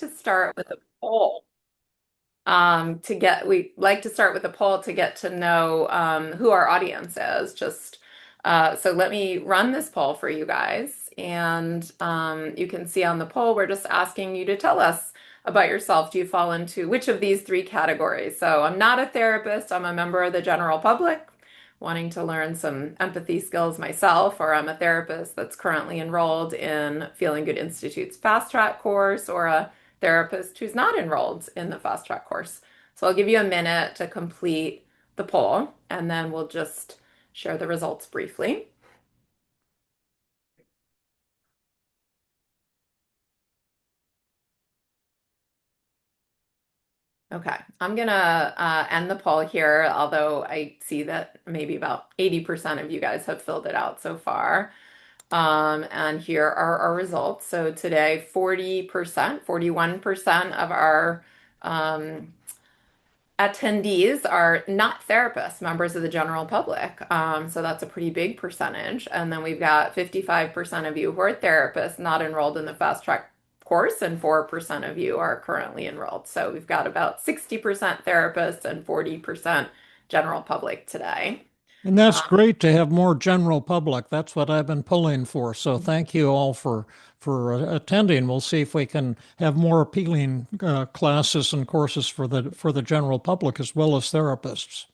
to start with a poll. We like to start with a poll to get to know who our audience is. So let me run this poll for you guys, and you can see on the poll we're just asking you to tell us about yourself. Do you fall into which of these three categories? So I'm not a therapist. I'm a member of the general public, wanting to learn some empathy skills myself, or I'm a therapist that's currently enrolled in Feeling Good Institute's fast track course, or a therapist who's not enrolled in the fast track course. So I'll give you a minute to complete the poll, and then we'll just share the results briefly. Okay, I'm gonna end the poll here, although I see that maybe about 80% of you guys have filled it out so far. And here are our results. So today, 40%, 41% of our attendees are not therapists, members of the general public. So that's a pretty big percentage. And then we've got 55% of you who are therapists not enrolled in the fast track course, and 4% of you are currently enrolled. So we've got about 60% therapists and 40% general public today. And that's great to have more general public. That's what I've been pulling for. So thank you all for attending. We'll see if we can have more appealing classes and courses for the general public as well as therapists.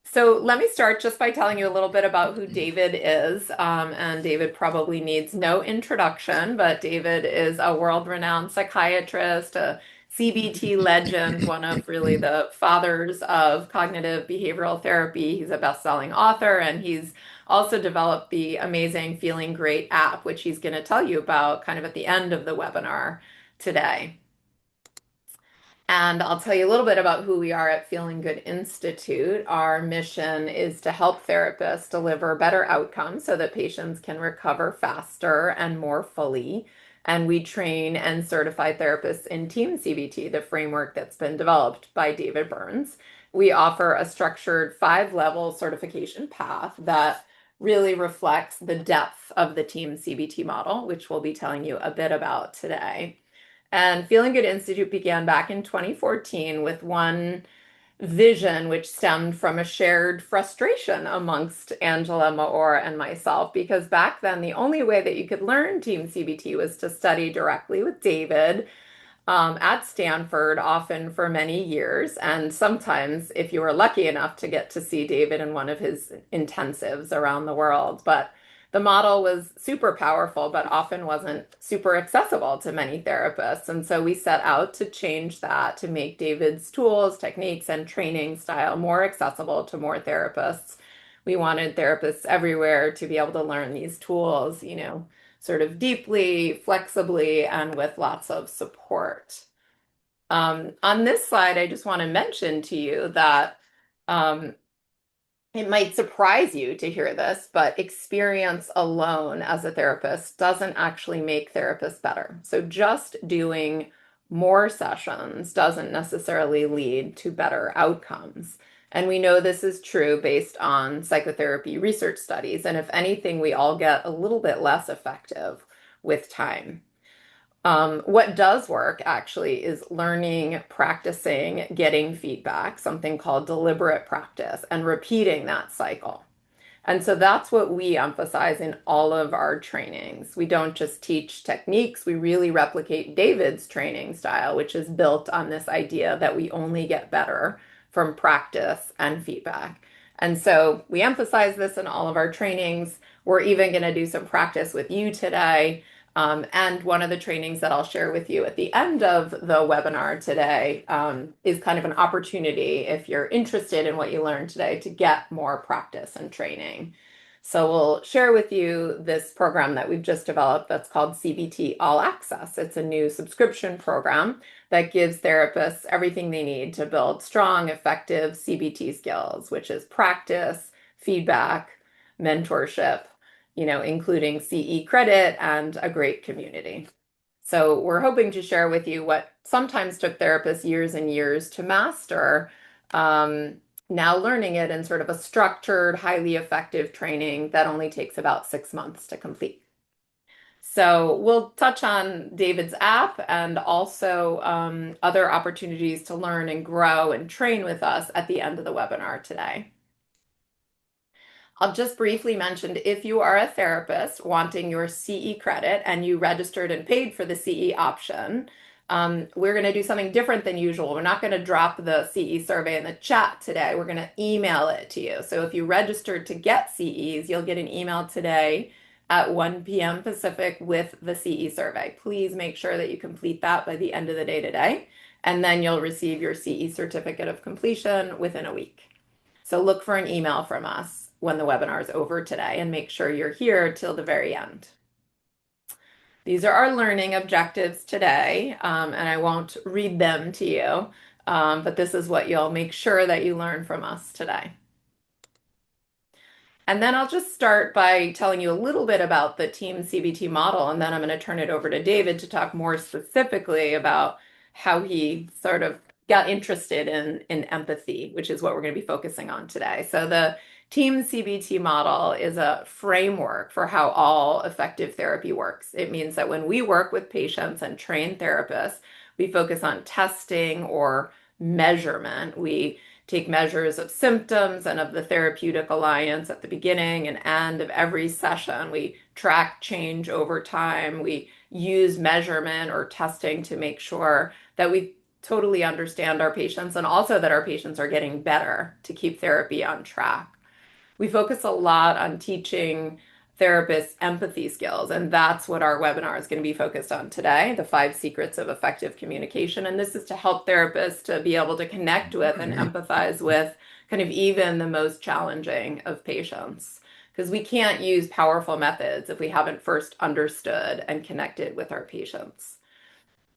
So let me start just by telling you a little bit about who David is. And David probably needs no introduction, but David is a world-renowned psychiatrist, a CBT legend, one of really the fathers of cognitive behavioral therapy. He's a best-selling author, and he's also developed the amazing Feeling Great app, which he's going to tell you about kind of at the end of the webinar today. And I'll tell you a little bit about who we are at Feeling Good Institute. Our mission is to help therapists deliver better outcomes so that patients can recover faster and more fully. And we train and certify therapists in TEAM-CBT, the framework that's been developed by David Burns. We offer a structured 5-level certification path that really reflects the depth of the TEAM-CBT model, which we'll be telling you a bit about today. And Feeling Good Institute began back in 2014 with one vision, which stemmed from a shared frustration amongst Angela Maor and myself, because back then the only way that you could learn TEAM-CBT was to study directly with David at Stanford, often for many years. And sometimes, if you were lucky enough to get to see David in one of his intensives around the world. But the model was super powerful, but often wasn't super accessible to many therapists. And so we set out to change that, to make David's tools, techniques, and training style more accessible to more therapists. We wanted therapists everywhere to be able to learn these tools, sort of deeply, flexibly, and with lots of support. On this slide, I just want to mention to you that it might surprise you to hear this, but experience alone as a therapist doesn't actually make therapists better. So just doing more sessions doesn't necessarily lead to better outcomes. And we know this is true based on psychotherapy research studies. And if anything, we all get a little bit less effective with time. What does work actually is learning, practicing, getting feedback, something called deliberate practice, and repeating that cycle. And so that's what we emphasize in all of our trainings. We don't just teach techniques, we really replicate David's training style, which is built on this idea that we only get better from practice and feedback. And so we emphasize this in all of our trainings. We're even going to do some practice with you today. And one of the trainings that I'll share with you at the end of the webinar today is kind of an opportunity, if you're interested in what you learned today, to get more practice and training. So we'll share with you this program that we've just developed that's called CBT All Access. It's a new subscription program that gives therapists everything they need to build strong, effective CBT skills, which is practice, feedback, mentorship, including CE credit and a great community. So we're hoping to share with you what sometimes took therapists years and years to master, now learning it in sort of a structured, highly effective training that only takes about 6 months to complete. So we'll touch on David's app and also other opportunities to learn and grow and train with us at the end of the webinar today. I'll just briefly mention if you are a therapist wanting your CE credit and you registered and paid for the CE option, we're going to do something different than usual. We're not going to drop the CE survey in the chat today. We're going to email it to you. So if you registered to get CEs, you'll get an email today at 1 p.m. Pacific with the CE survey. Please make sure that you complete that by the end of the day today, and then you'll receive your CE certificate of completion within a week. So look for an email from us when the webinar is over today and make sure you're here till the very end. These are our learning objectives today, and I won't read them to you, but this is what you'll make sure that you learn from us today. And then I'll just start by telling you a little bit about the TEAM-CBT model, and then I'm going to turn it over to David to talk more specifically about how he sort of got interested in empathy, which is what we're going to be focusing on today. So the TEAM-CBT model is a framework for how all effective therapy works. It means that when we work with patients and trained therapists, we focus on testing or measurement. We take measures of symptoms and of the therapeutic alliance at the beginning and end of every session. We track change over time. We use measurement or testing to make sure that we totally understand our patients and also that our patients are getting better to keep therapy on track. We focus a lot on teaching therapists empathy skills, and that's what our webinar is going to be focused on today, the 5 secrets of effective communication. And this is to help therapists to be able to connect with and empathize with kind of even the most challenging of patients. Because we can't use powerful methods if we haven't first understood and connected with our patients.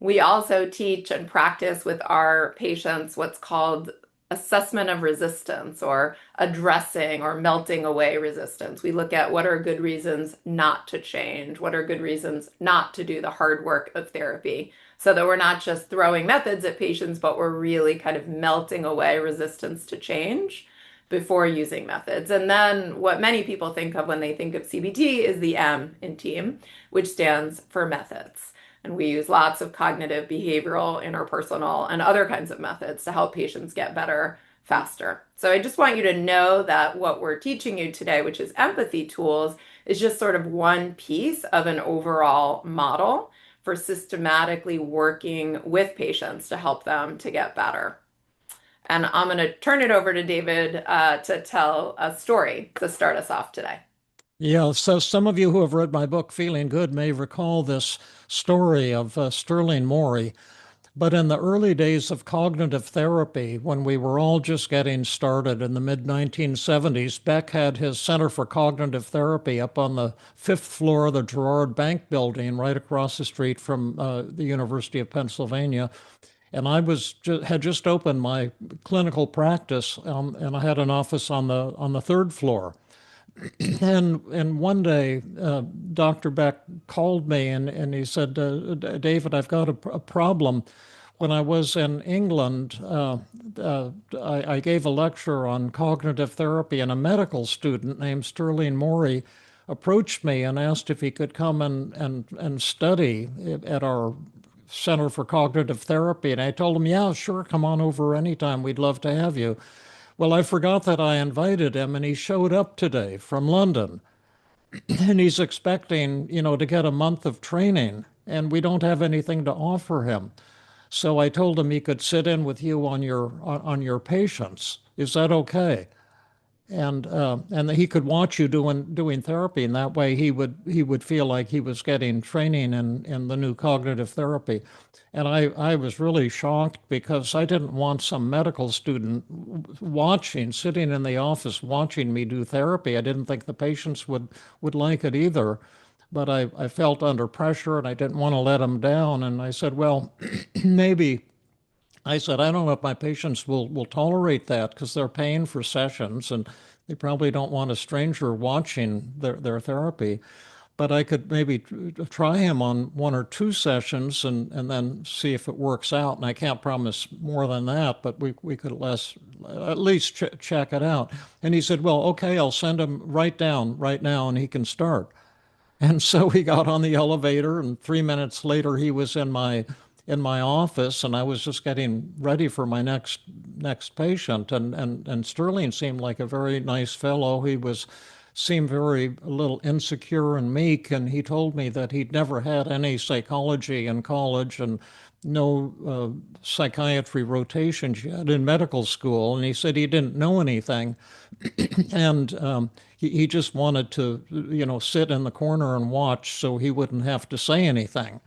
We also teach and practice with our patients what's called assessment of resistance or addressing or melting away resistance. We look at what are good reasons not to change, what are good reasons not to do the hard work of therapy, so that we're not just throwing methods at patients, but we're really kind of melting away resistance to change before using methods. And then what many people think of when they think of CBT is the M in TEAM, which stands for methods. And we use lots of cognitive, behavioral, interpersonal, and other kinds of methods to help patients get better faster. So I just want you to know that what we're teaching you today, which is empathy tools, is just sort of one piece of an overall model for systematically working with patients to help them to get better. And I'm going to turn it over to David to tell a story to start us off today. Yeah, so some of you who have read my book, Feeling Good, may recall this story of Sterling Morey. But in the early days of cognitive therapy, when we were all just getting started in the mid 1970s, Beck had his Center for Cognitive Therapy up on the 5th floor of the Gerard Bank building, right across the street from the University of Pennsylvania. And I had just opened my clinical practice, and I had an office on the 3rd floor. And one day, Dr. Beck called me and he said, David, I've got a problem. When I was in England, I gave a lecture on cognitive therapy, and a medical student named Sterling Morey approached me and asked if he could come and study at our Center for Cognitive Therapy. And I told him, yeah, sure, come on over anytime. We'd love to have you. Well, I forgot that I invited him, and he showed up today from London. And he's expecting, to get a month of training, and we don't have anything to offer him. So I told him he could sit in with you on your patients. Is that okay? And he could watch you doing therapy, and that way he would feel like he was getting training in the new cognitive therapy. And I was really shocked because I didn't want some medical student sitting in the office watching me do therapy. I didn't think the patients would like it either. But I felt under pressure and I didn't want to let him down. And I said, well, maybe I said, I don't know if my patients will tolerate that because they're paying for sessions and they probably don't want a stranger watching their therapy. But I could maybe try him on 1 or 2 sessions and then see if it works out. And I can't promise more than that, but we could at least check it out. And he said, well, okay, I'll send him right down right now and he can start. And so we got on the elevator, and 3 minutes later, he was in my office, and I was just getting ready for my next patient. And Sterling seemed like a very nice fellow. He was seemed very a little insecure and meek, and he told me that he'd never had any psychology in college and no psychiatry rotations yet in medical school, and he said he didn't know anything, and he just wanted to, sit in the corner and watch so he wouldn't have to say anything.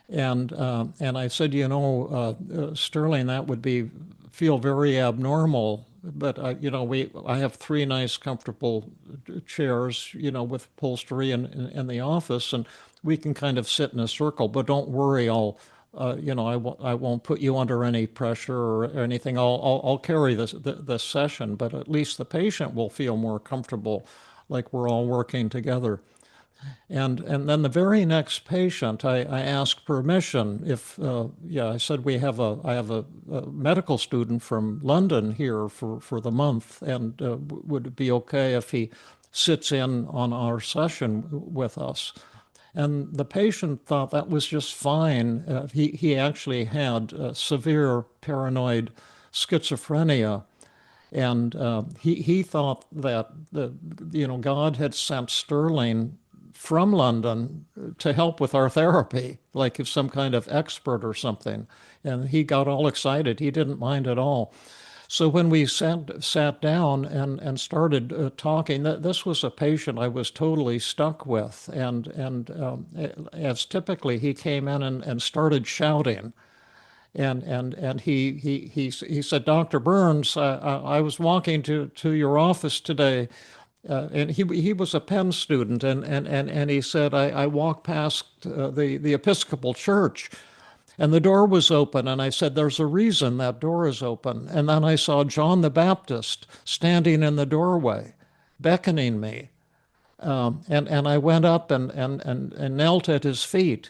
And I said, Sterling, that would be feel very abnormal. But I have three nice, comfortable chairs, with upholstery in the office, and we can kind of sit in a circle. But don't worry, I won't put you under any pressure or anything. I'll carry this session, but at least the patient will feel more comfortable, like we're all working together. And then the very next patient, I asked permission if, I said I have a medical student from London here for the month, and would it be okay if he sits in on our session with us? And the patient thought that was just fine. He actually had severe paranoid schizophrenia, and he thought that God had sent Sterling from London to help with our therapy, like if some kind of expert or something. And he got all excited. He didn't mind at all. So when we sat down and started talking, this was a patient I was totally stuck with. And as typically, he came in and started shouting. And he said, Dr. Burns, I was walking to your office today, and he was a Penn student, and he said, I walked past the Episcopal Church, and the door was open, and I said, there's a reason that door is open. And then I saw John the Baptist standing in the doorway, beckoning me. And I went up and knelt at his feet,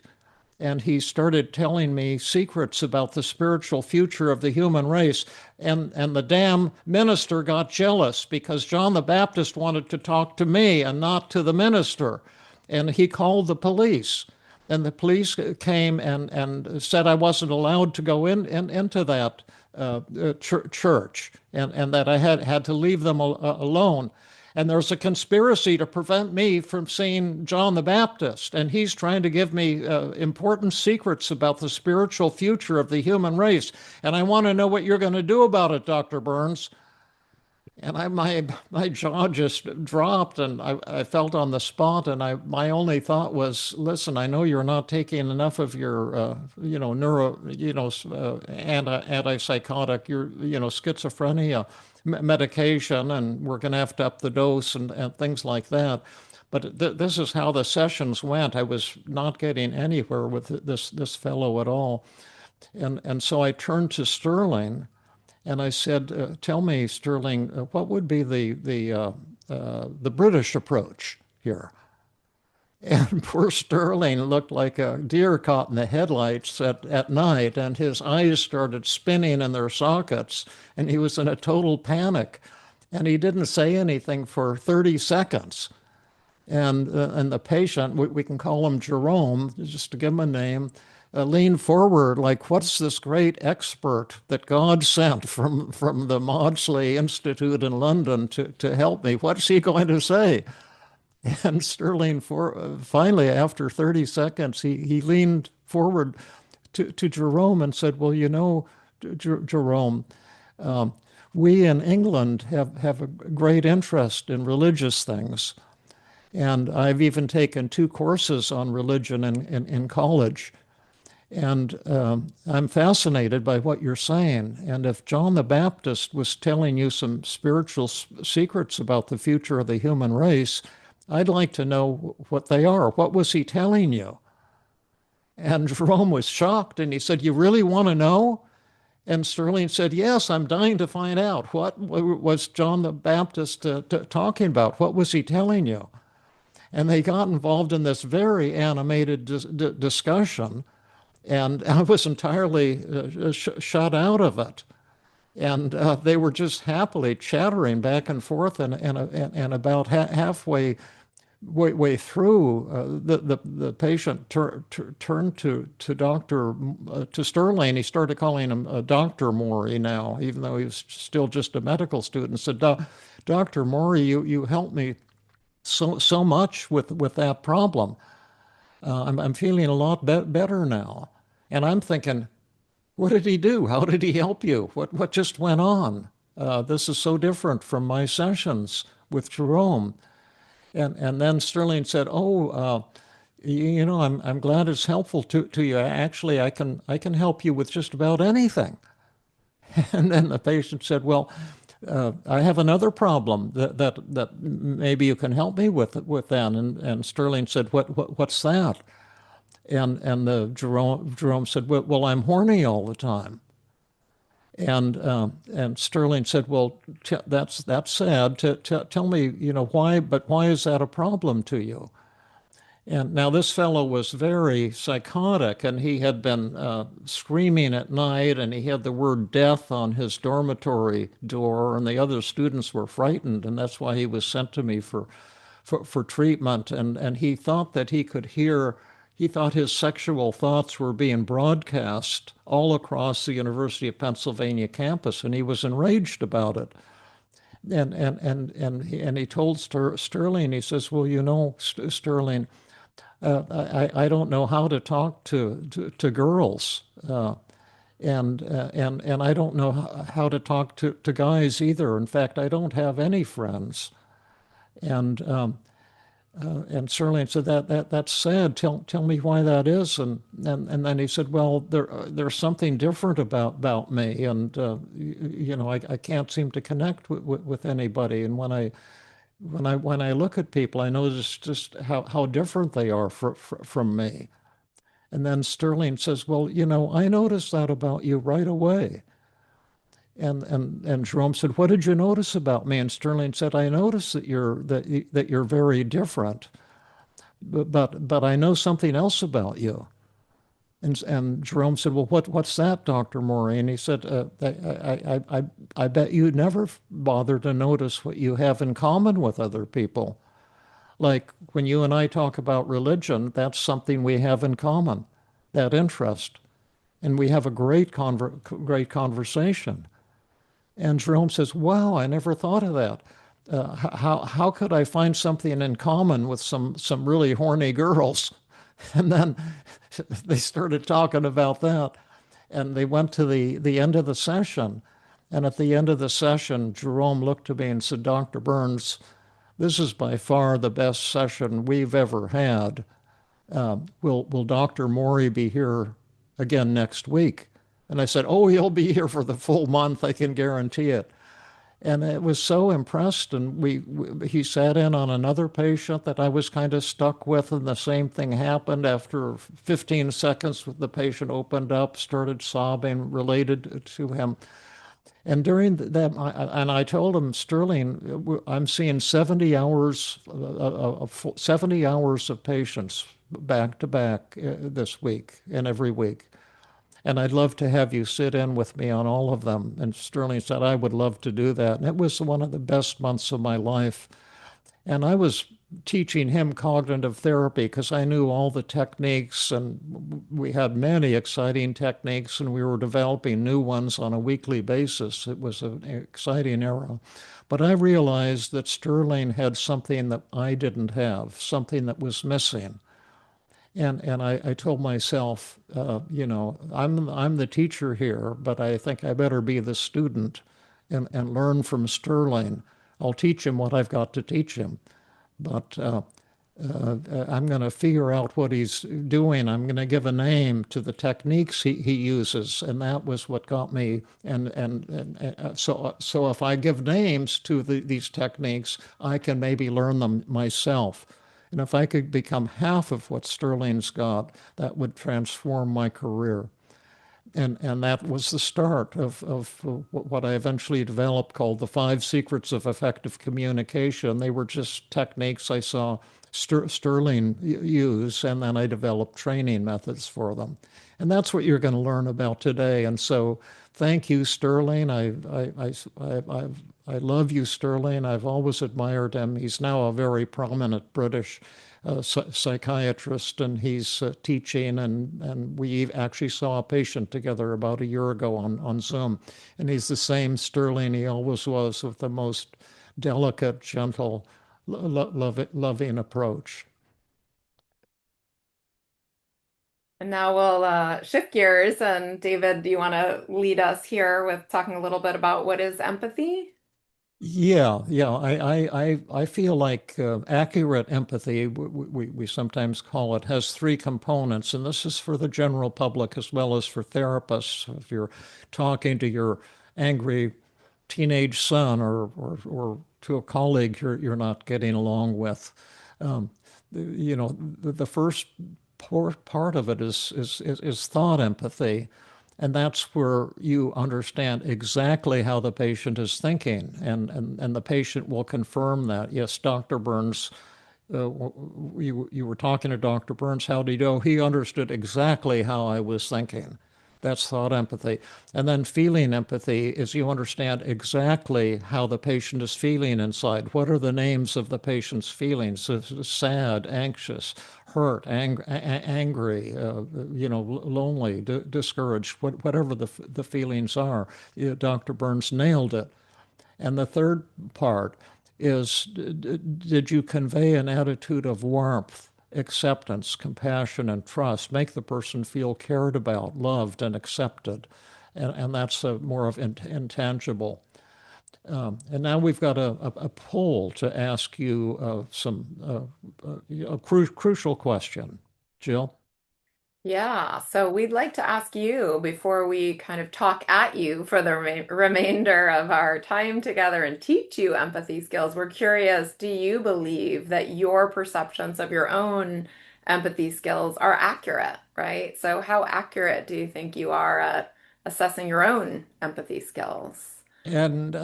and he started telling me secrets about the spiritual future of the human race. And the damn minister got jealous because John the Baptist wanted to talk to me and not to the minister. And he called the police. And the police came and said I wasn't allowed to go into that church, and that I had to leave them alone. And there's a conspiracy to prevent me from seeing John the Baptist. And he's trying to give me important secrets about the spiritual future of the human race. And I want to know what you're going to do about it, Dr. Burns. And my jaw just dropped, and I felt on the spot. And my only thought was, listen, I know you're not taking enough of your antipsychotic, your schizophrenia medication, and we're going to have to up the dose and things like that. But this is how the sessions went. I was not getting anywhere with this fellow at all. And so I turned to Sterling and I said, "Tell me, Sterling, what would be the British approach here?" And poor Sterling looked like a deer caught in the headlights at night, and his eyes started spinning in their sockets, and he was in a total panic. And he didn't say anything for 30 seconds. And the patient, we can call him Jerome, just to give him a name, leaned forward like, what's this great expert that God sent from the Maudsley Institute in London to help me? What's he going to say? And Sterling, finally, after 30 seconds, he leaned forward to Jerome and said, well, Jerome, we in England have a great interest in religious things. And I've even taken 2 courses on religion in college. And I'm fascinated by what you're saying. And if John the Baptist was telling you some spiritual secrets about the future of the human race, I'd like to know what they are. What was he telling you? And Jerome was shocked, and he said, you really want to know? And Sterling said, yes, I'm dying to find out. What was John the Baptist talking about? What was he telling you? And they got involved in this very animated discussion, and I was entirely shut out of it. And they were just happily chattering back and forth, and about halfway way through, the patient turned to Doctor to Sterling. He started calling him Doctor Morey now, even though he was still just a medical student. Said, Doctor Morey, you helped me so much with that problem. I'm feeling a lot better now. And I'm thinking, what did he do? How did he help you? What just went on? This is so different from my sessions with Jerome. And then Sterling said, "Oh, I'm glad it's helpful to you. Actually, I can help you with just about anything." And then the patient said, "Well, I have another problem that maybe you can help me with then." And Sterling said, "What's that?" And the Jerome said, "Well, I'm horny all the time." And Sterling said, "Well, that's sad. Tell me, why? But why is that a problem to you?" And now this fellow was very psychotic, and he had been screaming at night, and he had the word death on his dormitory door, and the other students were frightened, and that's why he was sent to me for treatment. And he thought that he could hear, he thought his sexual thoughts were being broadcast all across the University of Pennsylvania campus, and he was enraged about it. And he told Sterling, he says, "Well, Sterling, I don't know how to talk to girls, and I don't know how to talk to guys either. In fact, I don't have any friends." And and Sterling said, that's sad. Tell me why that is. And then he said, "Well, there's something different about me, and I can't seem to connect with anybody. And when I look at people, I notice just how different they are from me." And then Sterling says, "Well, I noticed that about you right away." And Jerome said, "What did you notice about me?" And Sterling said, "I noticed that you're very different, but I know something else about you." And Jerome said, "Well, what's that, Dr. Morey?" And he said, I bet you never bother to notice what you have in common with other people. Like when you and I talk about religion, that's something we have in common, that interest. And we have a great conversation." And Jerome says, "Wow, I never thought of that. How could I find something in common with some really horny girls?" And then they started talking about that. And they went to the end of the session. And at the end of the session, Jerome looked at me and said, "Dr. Burns, this is by far the best session we've ever had. Will Dr. Morey be here again next week?" And I said, "Oh, he'll be here for the full month, I can guarantee it." And it was so impressed. And he sat in on another patient that I was kind of stuck with, and the same thing happened. After 15 seconds, the patient opened up, started sobbing, related to him. And during that, I told him, "Sterling, I'm seeing 70 hours, 70 hours of patients back to back this week and every week. And I'd love to have you sit in with me on all of them." And Sterling said, "I would love to do that." And it was one of the best months of my life. And I was teaching him cognitive therapy because I knew all the techniques, and we had many exciting techniques, and we were developing new ones on a weekly basis. It was an exciting era. But I realized that Sterling had something that I didn't have, something that was missing. And I told myself, I'm the teacher here, but I think I better be the student and learn from Sterling. I'll teach him what I've got to teach him, but I'm going to figure out what he's doing. I'm going to give a name to the techniques he uses, and that was what got me. So if I give names to these techniques, I can maybe learn them myself. And if I could become half of what Sterling's got, that would transform my career. And that was the start of what I eventually developed called the 5 secrets of effective communication. They were just techniques I saw Sterling use, and then I developed training methods for them. And that's what you're going to learn about today. And so Thank you, Sterling. I love you, Sterling. I've always admired him. He's now a very prominent British psychiatrist, and he's teaching. And we actually saw a patient together about a year ago on Zoom. And he's the same Sterling he always was, with the most delicate, gentle, loving approach. And now we'll shift gears. And David, do you want to lead us here with talking a little bit about what is empathy? Yeah. I feel like accurate empathy, we sometimes call it, has three components, and this is for the general public as well as for therapists. If you're talking to your angry teenage son, or to a colleague you're not getting along with, um, the first part of it is thought empathy. And that's where you understand exactly how the patient is thinking, and the patient will confirm that. Yes, Dr. Burns, you were talking to Dr. Burns. How did he know? He understood exactly how I was thinking. That's thought empathy. And then feeling empathy is you understand exactly how the patient is feeling inside. What are the names of the patient's feelings? Sad, anxious, hurt, angry, lonely, discouraged, whatever the feelings are. Dr. Burns nailed it. And the third part is, did you convey an attitude of warmth, acceptance, compassion, and trust? Make the person feel cared about, loved, and accepted. And that's more of intangible. And now we've got a poll to ask you a crucial question. Jill? Yeah, so we'd like to ask you before we kind of talk at you for the remainder of our time together and teach you empathy skills. We're curious, do you believe that your perceptions of your own empathy skills are accurate, right? So, how accurate do you think you are at assessing your own empathy skills? And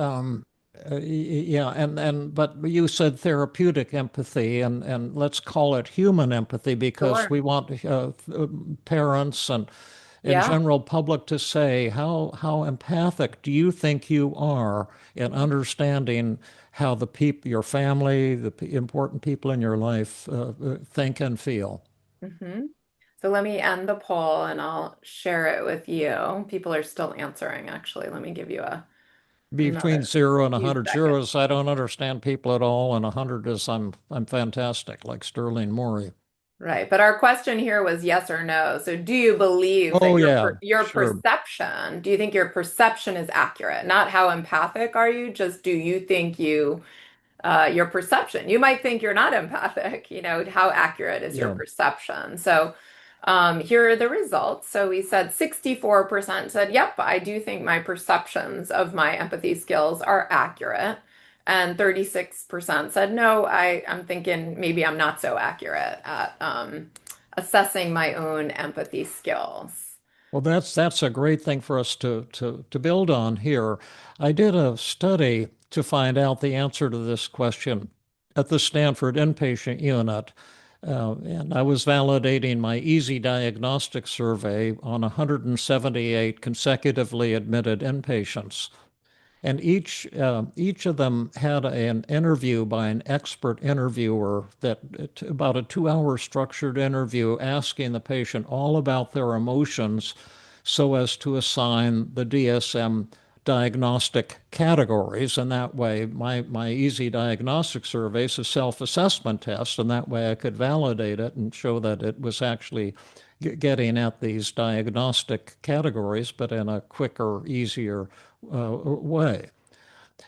yeah, but you said therapeutic empathy, and let's call it human empathy, because Sure. we want parents and in Yeah. general public to say, how empathic do you think you are in understanding how the people, your family, the important people in your life think and feel? hmm So let me end the poll and I'll share it with you. People are still answering, actually. Let me give you Between another 0 and 100. few 0 seconds. is I don't understand people at all, and 100 is I'm fantastic, like Sterling Morey. Right. But our question here was yes or no. So do you believe that Oh yeah, your sure. perception, do you think your perception is accurate? Not how empathic are you, just do you think your perception. You might think you're not empathic, how accurate is your Yeah. perception? So here are the results. So we said 64% said, yep, I do think my perceptions of my empathy skills are accurate. And 36% said, no, I'm thinking maybe I'm not so accurate at assessing my own empathy skills. Well, that's a great thing for us to build on here. I did a study to find out the answer to this question at the Stanford inpatient unit. And I was validating my easy diagnostic survey on 178 consecutively admitted inpatients. And each of them had an interview by an expert interviewer, that about a 2 hour structured interview asking the patient all about their emotions so as to assign the DSM diagnostic categories. And that way, my easy diagnostic survey is a self-assessment test, and that way I could validate it and show that it was actually getting at these diagnostic categories, but in a quicker, easier way.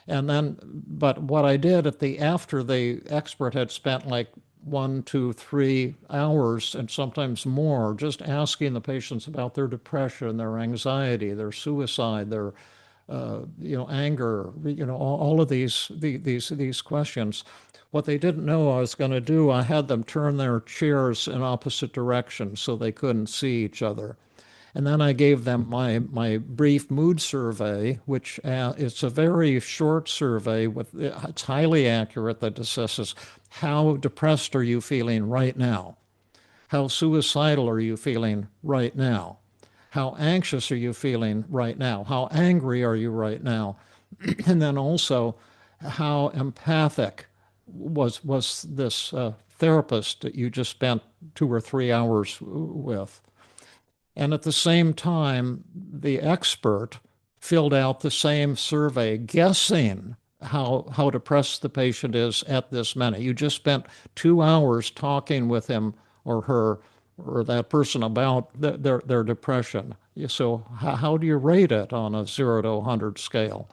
And then, but what I did after the expert had spent like 1, 2, 3 hours and sometimes more just asking the patients about their depression, their anxiety, their suicide, their anger, all of these questions. What they didn't know I was going to do, I had them turn their chairs in opposite directions so they couldn't see each other. And then I gave them my brief mood survey, which it's a very short survey it's highly accurate, that assesses how depressed are you feeling right now? How suicidal are you feeling right now? How anxious are you feeling right now? How angry are you right now? And then also, how empathic was this therapist that you just spent 2 or 3 hours with? And at the same time, the expert filled out the same survey, guessing how depressed the patient is at this minute. You just spent 2 hours talking with him or her or that person about their depression. So, how do you rate it on a 0 to 100 scale?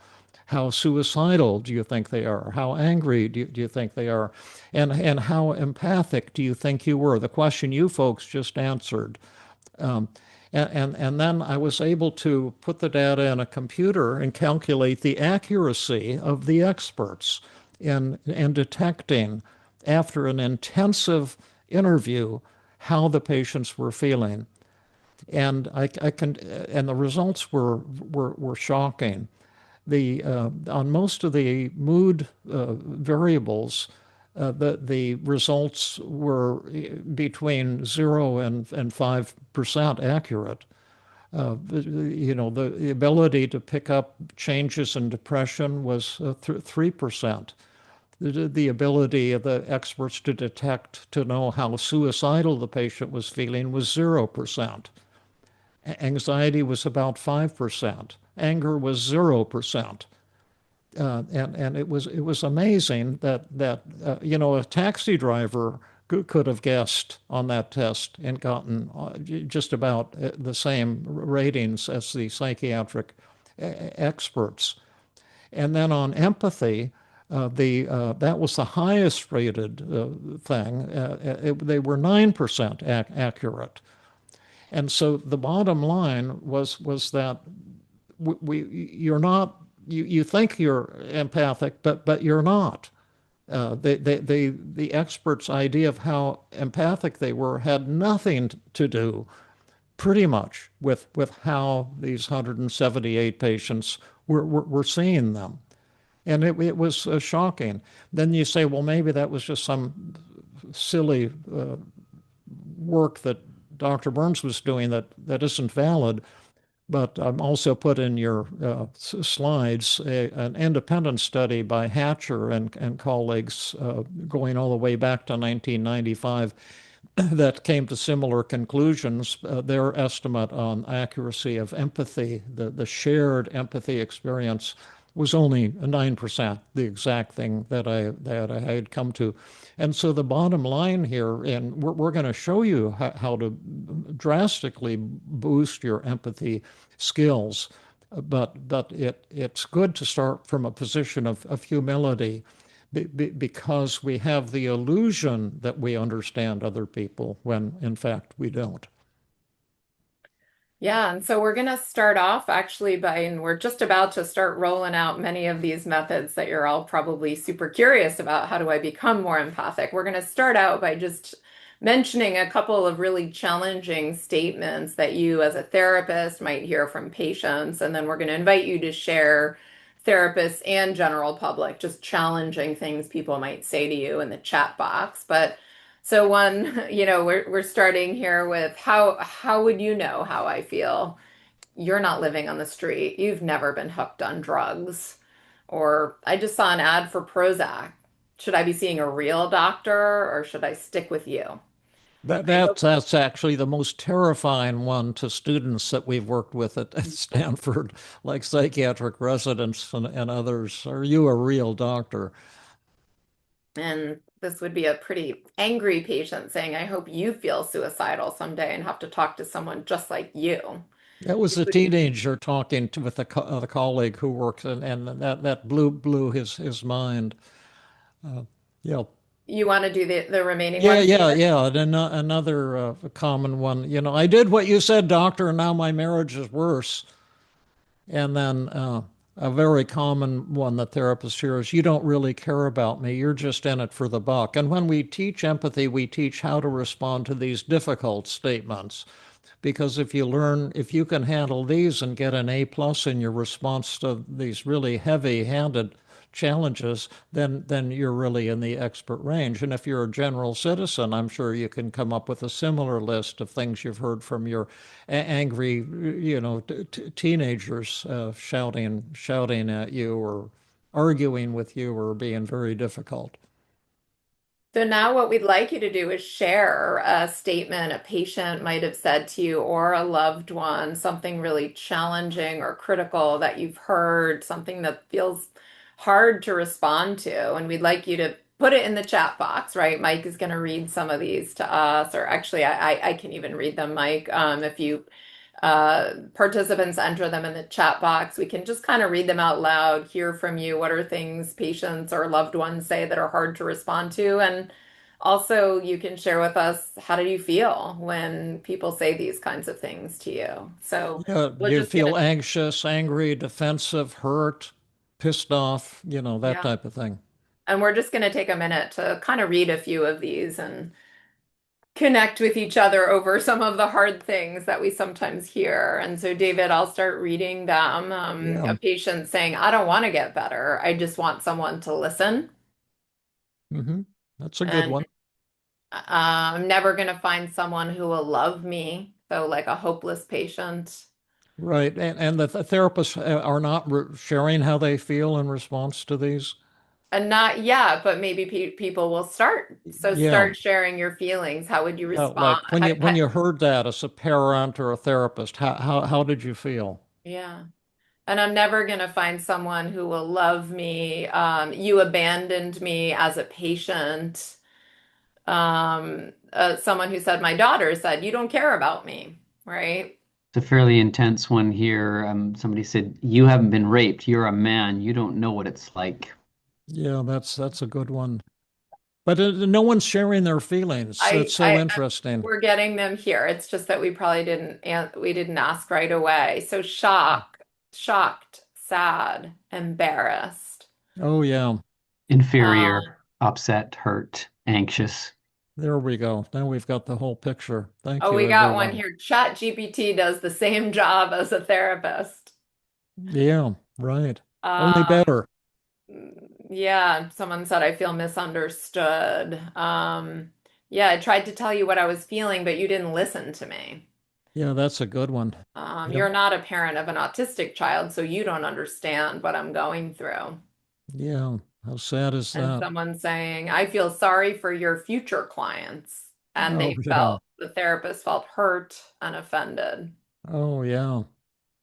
How suicidal do you think they are? How angry do you think they are? And how empathic do you think you were? The question you folks just answered. Um, and then I was able to put the data in a computer and calculate the accuracy of the experts in detecting, after an intensive interview, how the patients were feeling. And and the results were shocking. On most of the mood variables, the results were between 0 and 5% accurate. The ability to pick up changes in depression was 3%. The ability of the experts to detect, to know how suicidal the patient was feeling, was 0%. Anxiety was about 5%. Anger was 0%. And it was amazing that a taxi driver could have guessed on that test and gotten just about the same ratings as the psychiatric experts. And then on empathy, that was the highest rated thing. They were 9% accurate. And so the bottom line was that you're not, you think you're empathic, but you're not. The experts' idea of how empathic they were had nothing to do, pretty much, with how these 178 patients were seeing them. And it was shocking. Then you say, well, maybe that was just some silly work that Dr. Burns was doing that isn't valid. But I'm also put in your slides an independent study by Hatcher and colleagues going all the way back to 1995 that came to similar conclusions. Their estimate on accuracy of empathy, the shared empathy experience, was only 9%, the exact thing that I had come to. And so the bottom line here, and we're going to show you how to drastically boost your empathy skills, but it's good to start from a position of humility, because we have the illusion that we understand other people when in fact we don't. Yeah, and so we're going to start off actually and we're just about to start rolling out many of these methods that you're all probably super curious about. How do I become more empathic? We're going to start out by just mentioning a couple of really challenging statements that you as a therapist might hear from patients, and then we're going to invite you to share therapists and general public, just challenging things people might say to you in the chat box. But so one, we're starting here with how would you know how I feel? You're not living on the street. You've never been hooked on drugs. Or I just saw an ad for Prozac. Should I be seeing a real doctor or should I stick with you? I hope That's actually the most terrifying one to students that we've worked with at Stanford, like psychiatric residents and others. Are you a real doctor? and this would be a pretty angry patient saying, I hope you feel suicidal someday and have to talk to someone just like you. That was Which a would teenager talking with a colleague who works, and that blew his mind. Uh, yeah, you want to do the remaining yeah, ones, yeah, David? yeah. And another common one. I did what you said, doctor, and now my marriage is worse. And then a very common one that therapists hear is, you don't really care about me. You're just in it for the buck. And when we teach empathy, we teach how to respond to these difficult statements. Because if you can handle these and get an A+ in your response to these really heavy-handed challenges, then you're really in the expert range. And if you're a general citizen, I'm sure you can come up with a similar list of things you've heard from your angry, teenagers shouting at you or arguing with you or being very difficult. So now what we'd like you to do is share a statement a patient might have said to you or a loved one, something really challenging or critical that you've heard, something that feels hard to respond to. And we'd like you to put it in the chat box, right? Mike is going to read some of these to us, or actually, I can even read them, Mike. If you participants enter them in the chat box, we can just kind of read them out loud, hear from you. What are things patients or loved ones say that are hard to respond to? And also, you can share with us how do you feel when people say these kinds of things to you? So Yeah, we're you just gonna, feel anxious, angry, defensive, hurt, pissed off, that yeah. type of thing. And we're just gonna take a minute to kind of read a few of these and connect with each other over some of the hard things that we sometimes hear. And so, David, I'll start reading them. A Yeah. patient saying, I don't want to get better. I just want someone to listen. hmm That's a good And one. I'm never going to find someone who will love me. So, like a hopeless patient. Right. And the therapists are not sharing how they feel in response to these. And not yet, but maybe people will start. So, Yeah. start sharing your feelings. How would you Yeah. respond? Like when you heard that as a parent or a therapist, how did you feel? Yeah. And I'm never going to find someone who will love me. You abandoned me as a patient. Someone who said, my daughter said, you don't care about me, right? It's a fairly intense one here. Somebody said, "You haven't been raped. You're a man. You don't know what it's like." Yeah, that's a good one. But no one's sharing their feelings. That's so interesting. We're getting them here. It's just that we probably we didn't ask right away. So shocked, sad, embarrassed. Oh, yeah. Inferior, Um, upset, hurt, anxious. There we go. Now we've got the whole picture. Thank oh, you, we got one everyone. here. Chat GPT does the same job as a therapist. Yeah, right. Only Um, better. Yeah, someone said I feel misunderstood. Yeah, I tried to tell you what I was feeling, but you didn't listen to me. Yeah, that's a good one. Yep. You're not a parent of an autistic child, so you don't understand what I'm going through. Yeah. How sad is And that? someone saying, I feel sorry for your future clients. And Oh, yeah. the therapist felt hurt and offended. Oh, yeah.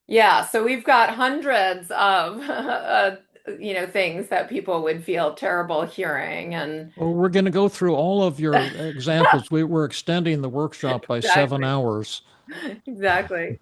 Yeah, so we've got hundreds of, things that people would feel terrible hearing. And Well, we're going to go through all of your examples. We're extending the workshop by seven exactly. hours. Exactly.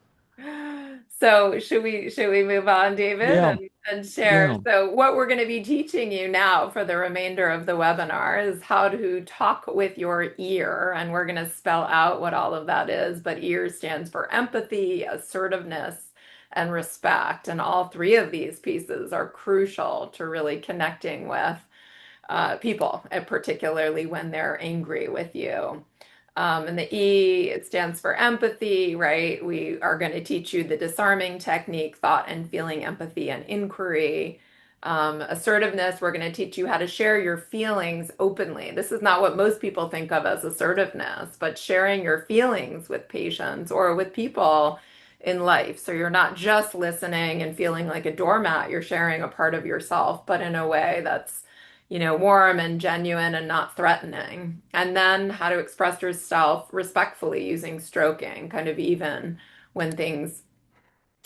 So should we move on, David, Yeah. and share? Yeah. So what we're going to be teaching you now for the remainder of the webinar is how to talk with your ear, and we're going to spell out what all of that is. But ear stands for empathy, assertiveness, and respect, and all three of these pieces are crucial to really connecting with people, and particularly when they're angry with you. And the E, it stands for empathy, right? We are going to teach you the disarming technique, thought and feeling empathy and inquiry. Assertiveness, we're going to teach you how to share your feelings openly. This is not what most people think of as assertiveness, but sharing your feelings with patients or with people in life. So you're not just listening and feeling like a doormat, you're sharing a part of yourself, but in a way that's warm and genuine and not threatening. And then how to express yourself respectfully using stroking, kind of even when things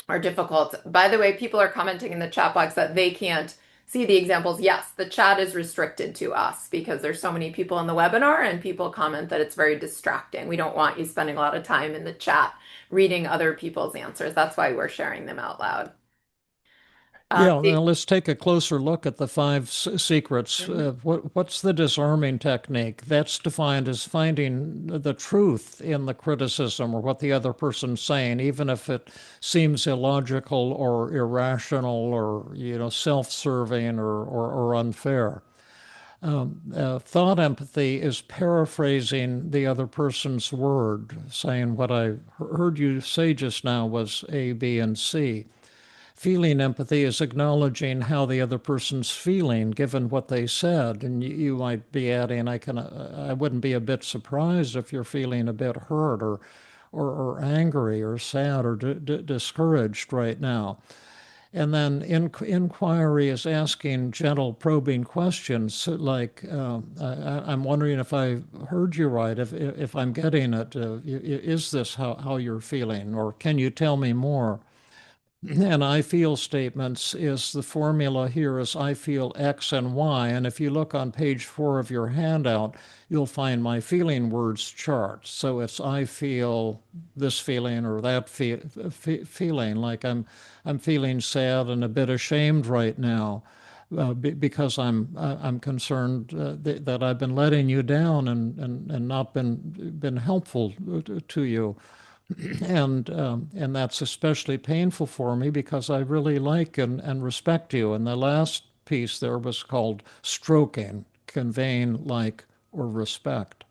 are difficult. By the way, people are commenting in the chat box that they can't see the examples. Yes, the chat is restricted to us because there's so many people in the webinar and people comment that it's very distracting. We don't want you spending a lot of time in the chat reading other people's answers. That's why we're sharing them out loud. Yeah, now let's take a closer look at the five secrets. Mhm. What's the disarming technique? That's defined as finding the truth in the criticism or what the other person's saying, even if it seems illogical or irrational or self-serving or unfair. Thought empathy is paraphrasing the other person's word, saying what I heard you say just now was A, B, and C. feeling empathy is acknowledging how the other person's feeling given what they said. And you might be adding, I wouldn't be a bit surprised if you're feeling a bit hurt or angry or sad or discouraged right now. And then inquiry is asking gentle, probing questions like, I'm wondering if I heard you right, if I'm getting it. Is this how you're feeling? Or can you tell me more? And I feel statements is the formula here is I feel X and Y. And if you look on page 4 of your handout, you'll find my feeling words chart. So it's I feel this feeling or that feeling, like I'm feeling sad and a bit ashamed right now. Because I'm concerned that I've been letting you down and not been helpful to you, and that's especially painful for me because I really like and respect you. And the last piece there was called stroking, conveying like or respect.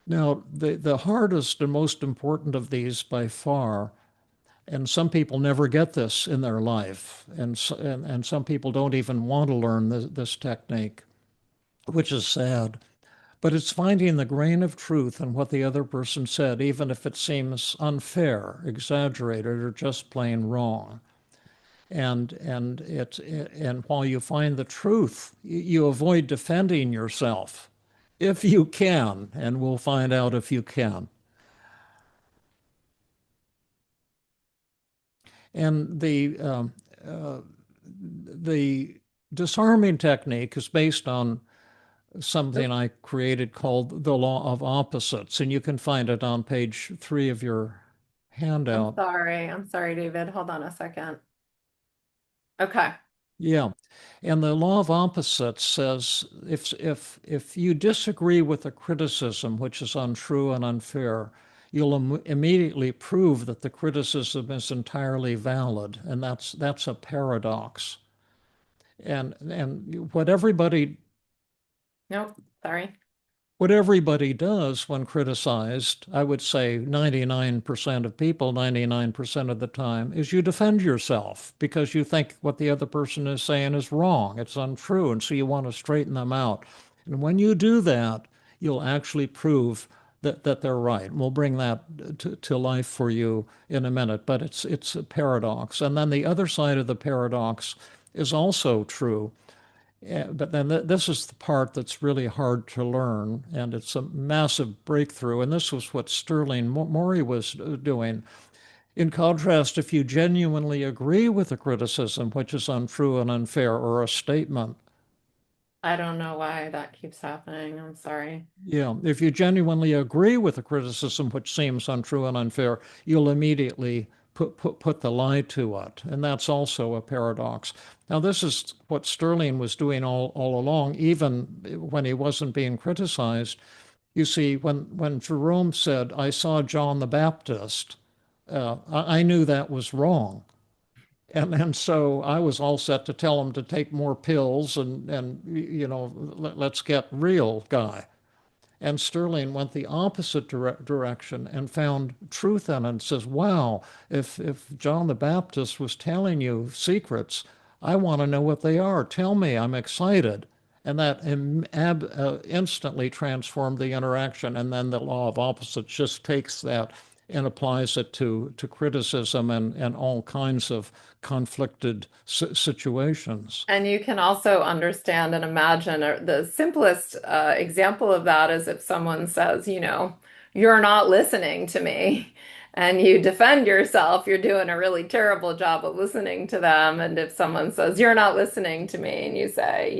Now, the hardest and most important of these by far, and some people never get this in their life, and some people don't even want to learn this technique, which is sad. But it's finding the grain of truth in what the other person said, even if it seems unfair, exaggerated, or just plain wrong. And while you find the truth, you avoid defending yourself if you can, and we'll find out if you can. And the disarming technique is based on something I created called the law of opposites, and you can find it on page 3 of your handout. I'm sorry, David. Hold on a second. Okay. Yeah. And the law of opposites says if you disagree with a criticism which is untrue and unfair, you'll immediately prove that the criticism is entirely valid, and that's a paradox. And Nope. Sorry. what everybody does when criticized, I would say 99% of people, 99% of the time, is you defend yourself because you think what the other person is saying is wrong, it's untrue, and so you want to straighten them out. And when you do that, you'll actually prove that they're right. And we'll bring that to life for you in a minute, but it's a paradox. And then the other side of the paradox is also true. But then this is the part that's really hard to learn, and it's a massive breakthrough. And this was what Sterling Morey was doing. In contrast, if you genuinely agree with a criticism, which is untrue and unfair, or a statement, I don't know why that keeps happening. I'm sorry. yeah, if you genuinely agree with a criticism which seems untrue and unfair, you'll immediately put the lie to it. And that's also a paradox. Now, this is what Sterling was doing all along, even when he wasn't being criticized. You see, when Jerome said, I saw John the Baptist, I knew that was wrong. And so I was all set to tell him to take more pills and let's get real, guy. And Sterling went the opposite direction and found truth in it and says, wow, if John the Baptist was telling you secrets, I want to know what they are. Tell me, I'm excited. And that instantly transformed the interaction. And then the law of opposites just takes that and applies it to criticism and all kinds of conflicted situations. And you can also understand and imagine the simplest example of that is if someone says, you're not listening to me, and you defend yourself, you're doing a really terrible job of listening to them. And if someone says, you're not listening to me, and you say,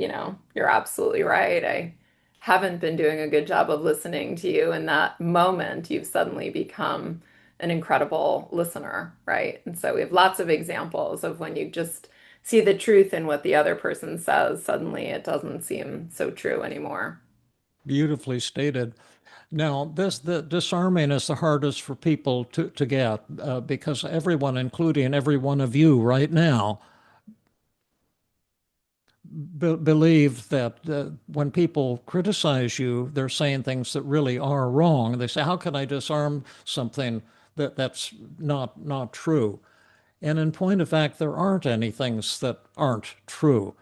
you're absolutely right, I haven't been doing a good job of listening to you, in that moment, you've suddenly become an incredible listener, right? And so we have lots of examples of when you just see the truth in what the other person says, suddenly it doesn't seem so true anymore. Beautifully stated. Now, the disarming is the hardest for people to get because everyone, including every one of you right now, believe that when people criticize you, they're saying things that really are wrong. They say, "How can I disarm something that's not true?" And in point of fact, there aren't any things that aren't true.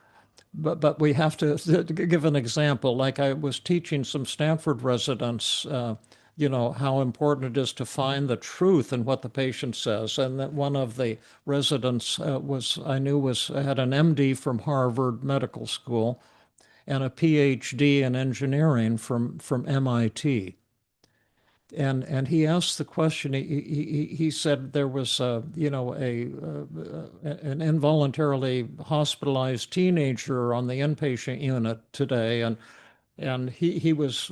But we have to give an example. Like I was teaching some Stanford residents, how important it is to find the truth in what the patient says. And that one of the residents I knew had an MD from Harvard Medical School and a PhD in engineering from MIT. And he asked the question. He said there was an involuntarily hospitalized teenager on the inpatient unit today, and he was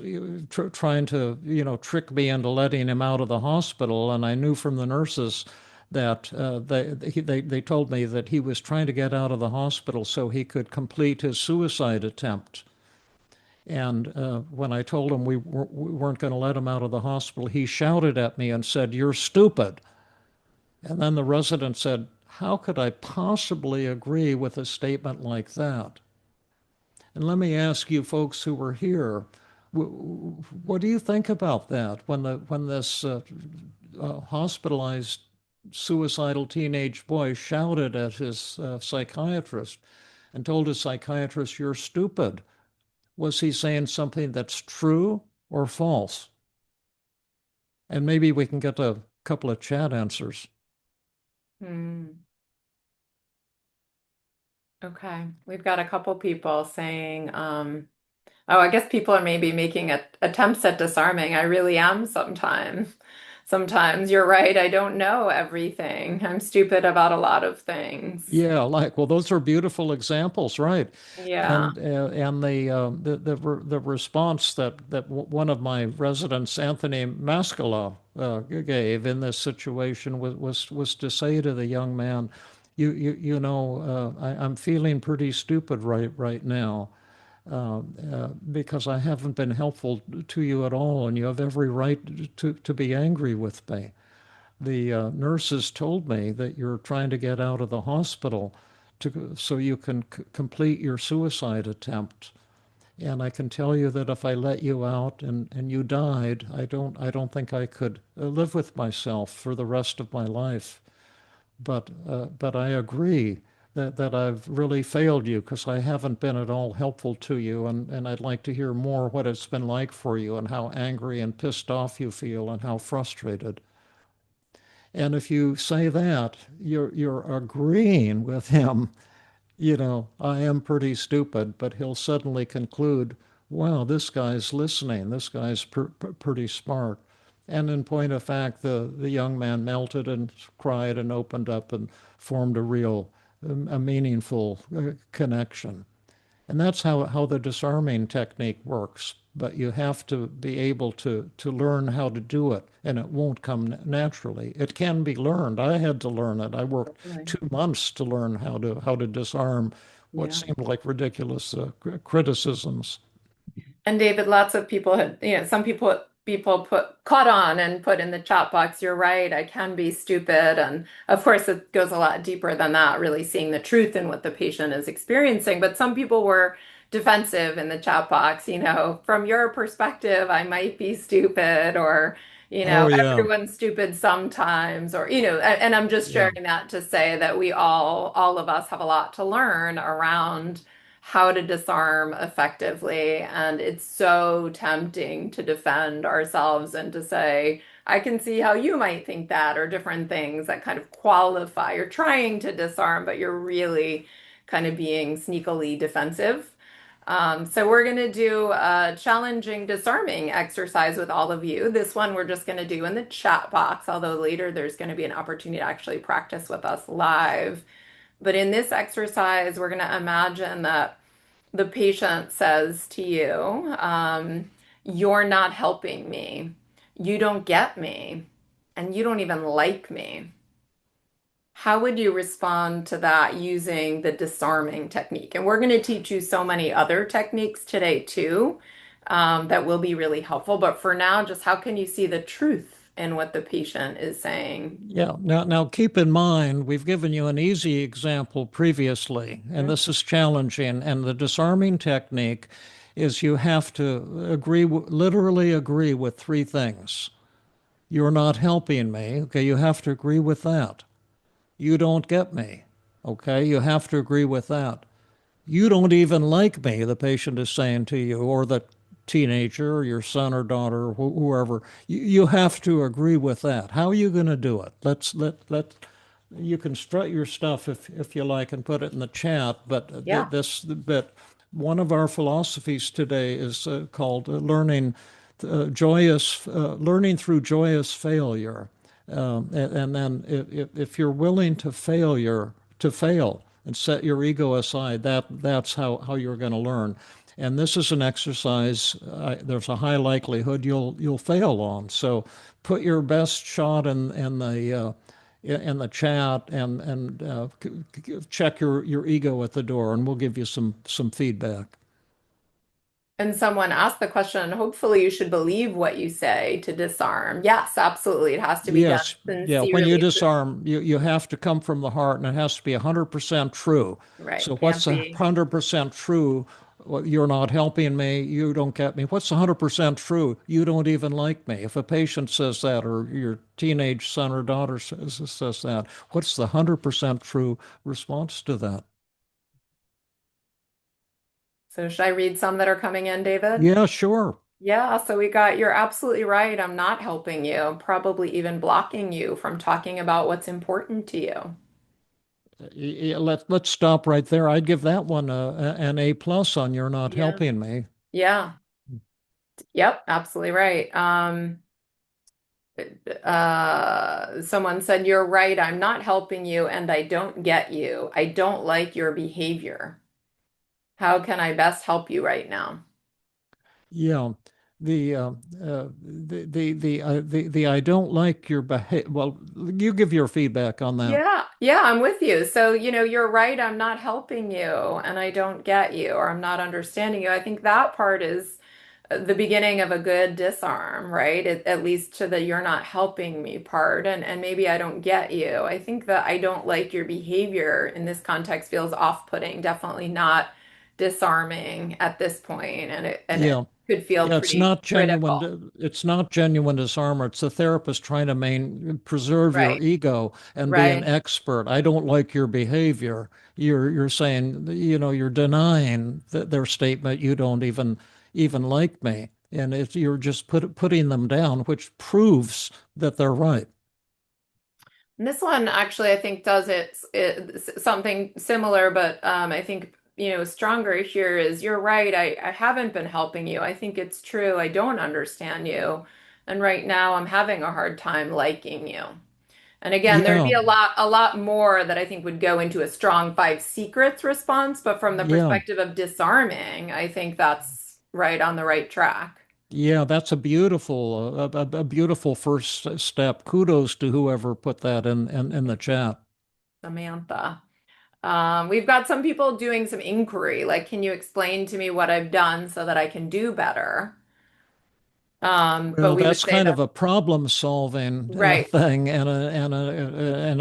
trying to trick me into letting him out of the hospital. And I knew from the nurses that they told me that he was trying to get out of the hospital so he could complete his suicide attempt. And when I told him we weren't going to let him out of the hospital, he shouted at me and said, "You're stupid." And then the resident said, "How could I possibly agree with a statement like that?" And let me ask you folks who were here, what do you think about that when this hospitalized suicidal teenage boy shouted at his psychiatrist and told his psychiatrist, "You're stupid"? Was he saying something that's true or false? And maybe we can get a couple of chat answers. Hmm. Okay, we've got a couple people saying, oh, I guess people are maybe making attempts at disarming. I really am sometimes. Sometimes you're right. I don't know everything. I'm stupid about a lot of things. Yeah, well, those are beautiful examples, right? Yeah. And the response that one of my residents, Anthony Mascala, gave in this situation was to say to the young man, I'm feeling pretty stupid right now. Because I haven't been helpful to you at all, and you have every right to be angry with me. The nurses told me that you're trying to get out of the hospital so you can complete your suicide attempt. And I can tell you that if I let you out and you died, I don't think I could live with myself for the rest of my life. But I agree that I've really failed you because I haven't been at all helpful to you, and I'd like to hear more what it's been like for you and how angry and pissed off you feel and how frustrated. And if you say that, you're agreeing with him. I am pretty stupid, but he'll suddenly conclude, wow, this guy's listening. This guy's pretty smart. And in point of fact, the young man melted and cried and opened up and formed a meaningful connection. And that's how the disarming technique works. But you have to be able to learn how to do it, and it won't come naturally. It can be learned. I had to learn it. I worked Right. 2 months to learn how to disarm what Yeah. seemed like ridiculous criticisms. And David, lots of people had, some people put caught on and put in the chat box, you're right, I can be stupid. And of course, it goes a lot deeper than that, really seeing the truth in what the patient is experiencing. But some people were defensive in the chat box, from your perspective, I might be stupid, or, Oh yeah, everyone's stupid sometimes, or, and I'm just yeah. sharing that to say that all of us have a lot to learn around how to disarm effectively. And it's so tempting to defend ourselves and to say, I can see how you might think that, or different things that kind of qualify. You're trying to disarm, but you're really kind of being sneakily defensive. So we're going to do a challenging disarming exercise with all of you. This one we're just going to do in the chat box, although later there's going to be an opportunity to actually practice with us live. But in this exercise, we're going to imagine that the patient says to you, you're not helping me. You don't get me. And you don't even like me. How would you respond to that using the disarming technique? And we're going to teach you so many other techniques today, too, that will be really helpful. But for now, just how can you see the truth in what the patient is saying? Yeah. Now keep in mind, we've given you an easy example previously, and Mhm. this is challenging. And the disarming technique is you have to literally agree with 3 things. You're not helping me. Okay, you have to agree with that. You don't get me. Okay, you have to agree with that. You don't even like me, the patient is saying to you, or the teenager, or your son or daughter, or whoever. You have to agree with that. How are you going to do it? Let you can strut your stuff if you like and put it in the chat. But Yeah. but one of our philosophies today is called learning through joyous failure. And then if you're willing to fail and set your ego aside, that's how you're going to learn. And this is an exercise. There's a high likelihood you'll fail on. So put your best shot in the chat and check your ego at the door, and we'll give you some feedback. And someone asked the question, hopefully you should believe what you say to disarm. Yes, absolutely. It has to be done Yes, yeah. When you sincerely. disarm, you have to come from the heart, and it has to be 100% true. Right. So Can't what's be. 100% true? Well, you're not helping me. You don't get me. What's 100% true? You don't even like me. If a patient says that, or your teenage son or daughter says that, what's the 100% true response to that? So should I read some that are coming in, David? Yeah, sure. Yeah, so we got, you're absolutely right. I'm not helping you, probably even blocking you from talking about what's important to you. Let's stop right there. I'd give that one an A plus on you're not Yeah. helping me. Yeah. Yep, absolutely right. Someone said, you're right. I'm not helping you and I don't get you. I don't like your behavior. How can I best help you right now? Yeah, the I don't like your behavior. Well, you give your feedback on that. Yeah, yeah, I'm with you. So, you're right. I'm not helping you and I don't get you or I'm not understanding you. I think that part is the beginning of a good disarm, right? At least to the you're not helping me part. And maybe I don't get you. I think that I don't like your behavior in this context feels off-putting, definitely not disarming at this point, and it Yeah, could feel yeah. It's pretty not critical. genuine. It's not genuine disarmor. It's the therapist trying to preserve your Right, ego and be an right. expert. I don't like your behavior. You're saying, you're denying their statement. You don't even like me, and you're just putting them down, which proves that they're right. And this one actually, I think, does something similar, but I think, stronger here is you're right. I haven't been helping you. I think it's true. I don't understand you. And right now I'm having a hard time liking you. And again, there'd be Yeah, a lot more that I think would go into a strong five secrets response, but from the yeah. perspective of disarming, I think that's right on the right track. Yeah, that's a beautiful first step. Kudos to whoever put that in the chat. Samantha. We've got some people doing some inquiry, like, can you explain to me what I've done so that I can do better? But Well, we would that's say kind of that, a problem solving right. thing and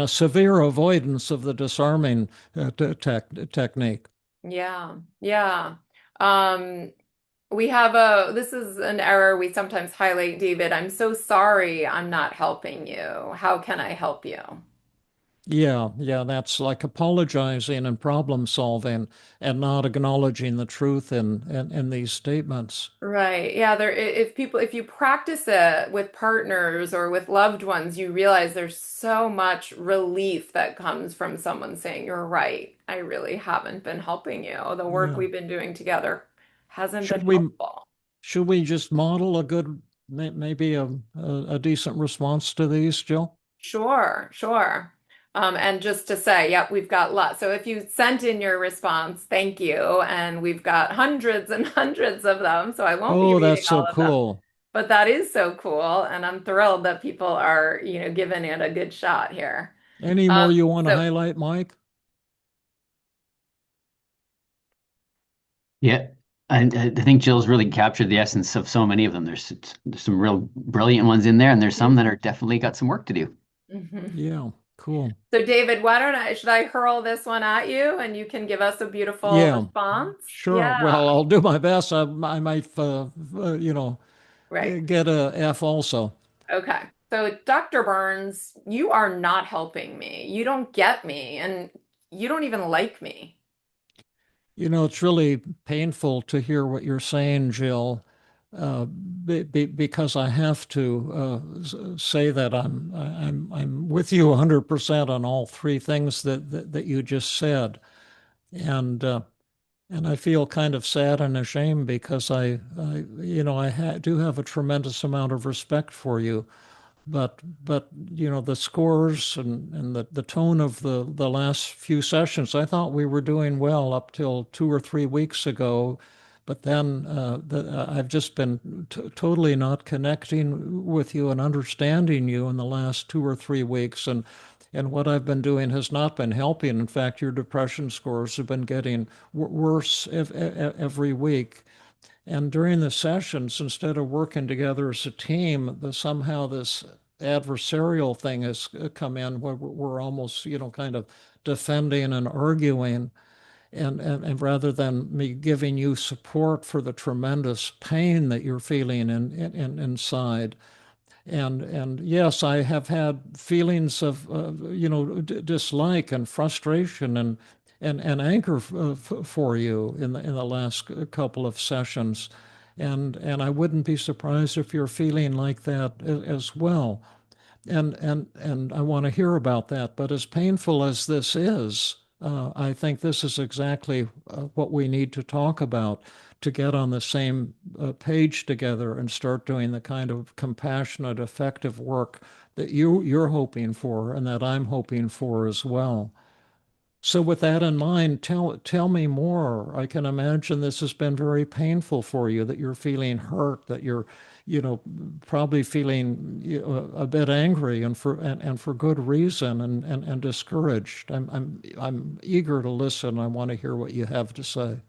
a severe avoidance of the disarming technique. Yeah, yeah. Um, this is an error we sometimes highlight, David. I'm so sorry I'm not helping you. How can I help you? Yeah, yeah, that's like apologizing and problem solving and not acknowledging the truth in these statements. Right. Yeah, if you practice it with partners or with loved ones, you realize there's so much relief that comes from someone saying, "You're right. I really haven't been helping you. The work Yeah. we've been doing together hasn't been Should we helpful." should we just model a good maybe a decent response to these, Jill? Sure, sure. And just to say, yep, we've got lots. So if you sent in your response, thank you. And we've got hundreds and hundreds of them. So I won't be Oh, reading that's so all of them. cool. But that is so cool, and I'm thrilled that people are, giving it a good shot here. Any Um, more you want to so highlight, Mike? Yeah, I think Jill's really captured the essence of so many of them. There's some real brilliant ones in there, and there's some that are definitely got some work to do. Mhm. Yeah, cool. So David, should I hurl this one at you and you can give us a beautiful Yeah, response? sure. Yeah, Well, I'll do my best. I might, right. get a F also. Okay. So, Dr. Burns, you are not helping me. You don't get me, and you don't even like me. It's really painful to hear what you're saying, Jill, because I have to say that I'm with you 100% on all three things that you just said, and and I feel kind of sad and ashamed because I do have a tremendous amount of respect for you. But the scores and the tone of the last few sessions, I thought we were doing well up till 2 or 3 weeks ago. But then I've just been totally not connecting with you and understanding you in the last 2 or 3 weeks, and what I've been doing has not been helping. In fact, your depression scores have been getting worse every week. And during the sessions, instead of working together as a team, somehow this adversarial thing has come in where we're almost, kind of defending and arguing. And rather than me giving you support for the tremendous pain that you're feeling inside, and yes, I have had feelings of dislike and frustration and anger for you in the last couple of sessions, and I wouldn't be surprised if you're feeling like that as well. And I want to hear about that. But as painful as this is, I think this is exactly what we need to talk about to get on the same page together and start doing the kind of compassionate, effective work that you're hoping for and that I'm hoping for as well. So with that in mind, tell me more. I can imagine this has been very painful for you, that you're feeling hurt, that you're, you know, probably feeling a bit angry and for good reason and discouraged. I'm eager to listen. I want to hear what you have to say.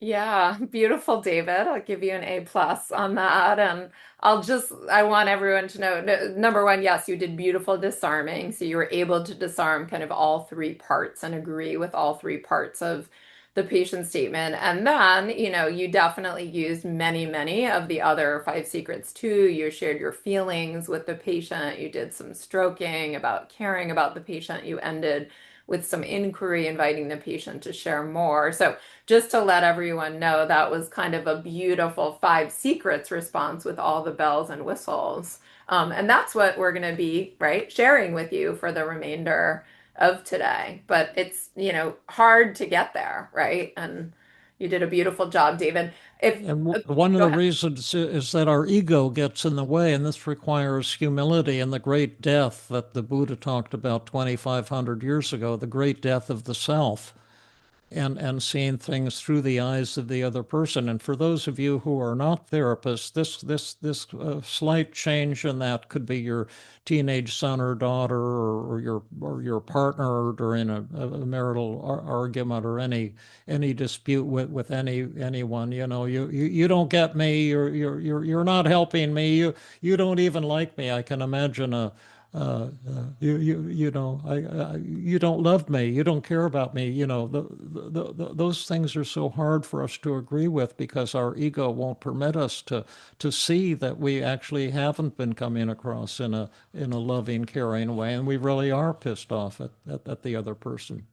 Yeah, beautiful, David. I'll give you an A+ on that. And I want everyone to know, number one, yes, you did beautiful disarming. So you were able to disarm kind of all three parts and agree with all three parts of the patient statement. And then, you definitely used many, many of the other five secrets too. You shared your feelings with the patient. You did some stroking about caring about the patient. You ended with some inquiry, inviting the patient to share more. So just to let everyone know, that was kind of a beautiful five secrets response with all the bells and whistles. And that's what we're going to be, right, sharing with you for the remainder of today. But it's, hard to get there, right? And you did a beautiful job, David. If And one of Go the ahead. reasons is that our ego gets in the way, and this requires humility and the great death that the Buddha talked about 2,500 years ago, the great death of the self, and seeing things through the eyes of the other person. And for those of you who are not therapists, this slight change in that could be your teenage son or daughter, or your partner during a marital argument, or any dispute with anyone. You don't get me. You're not helping me. You don't even like me. I can imagine you don't love me, you don't care about me. Those things are so hard for us to agree with because our ego won't permit us to see that we actually haven't been coming across in a loving, caring way, and we really are pissed off at the other person.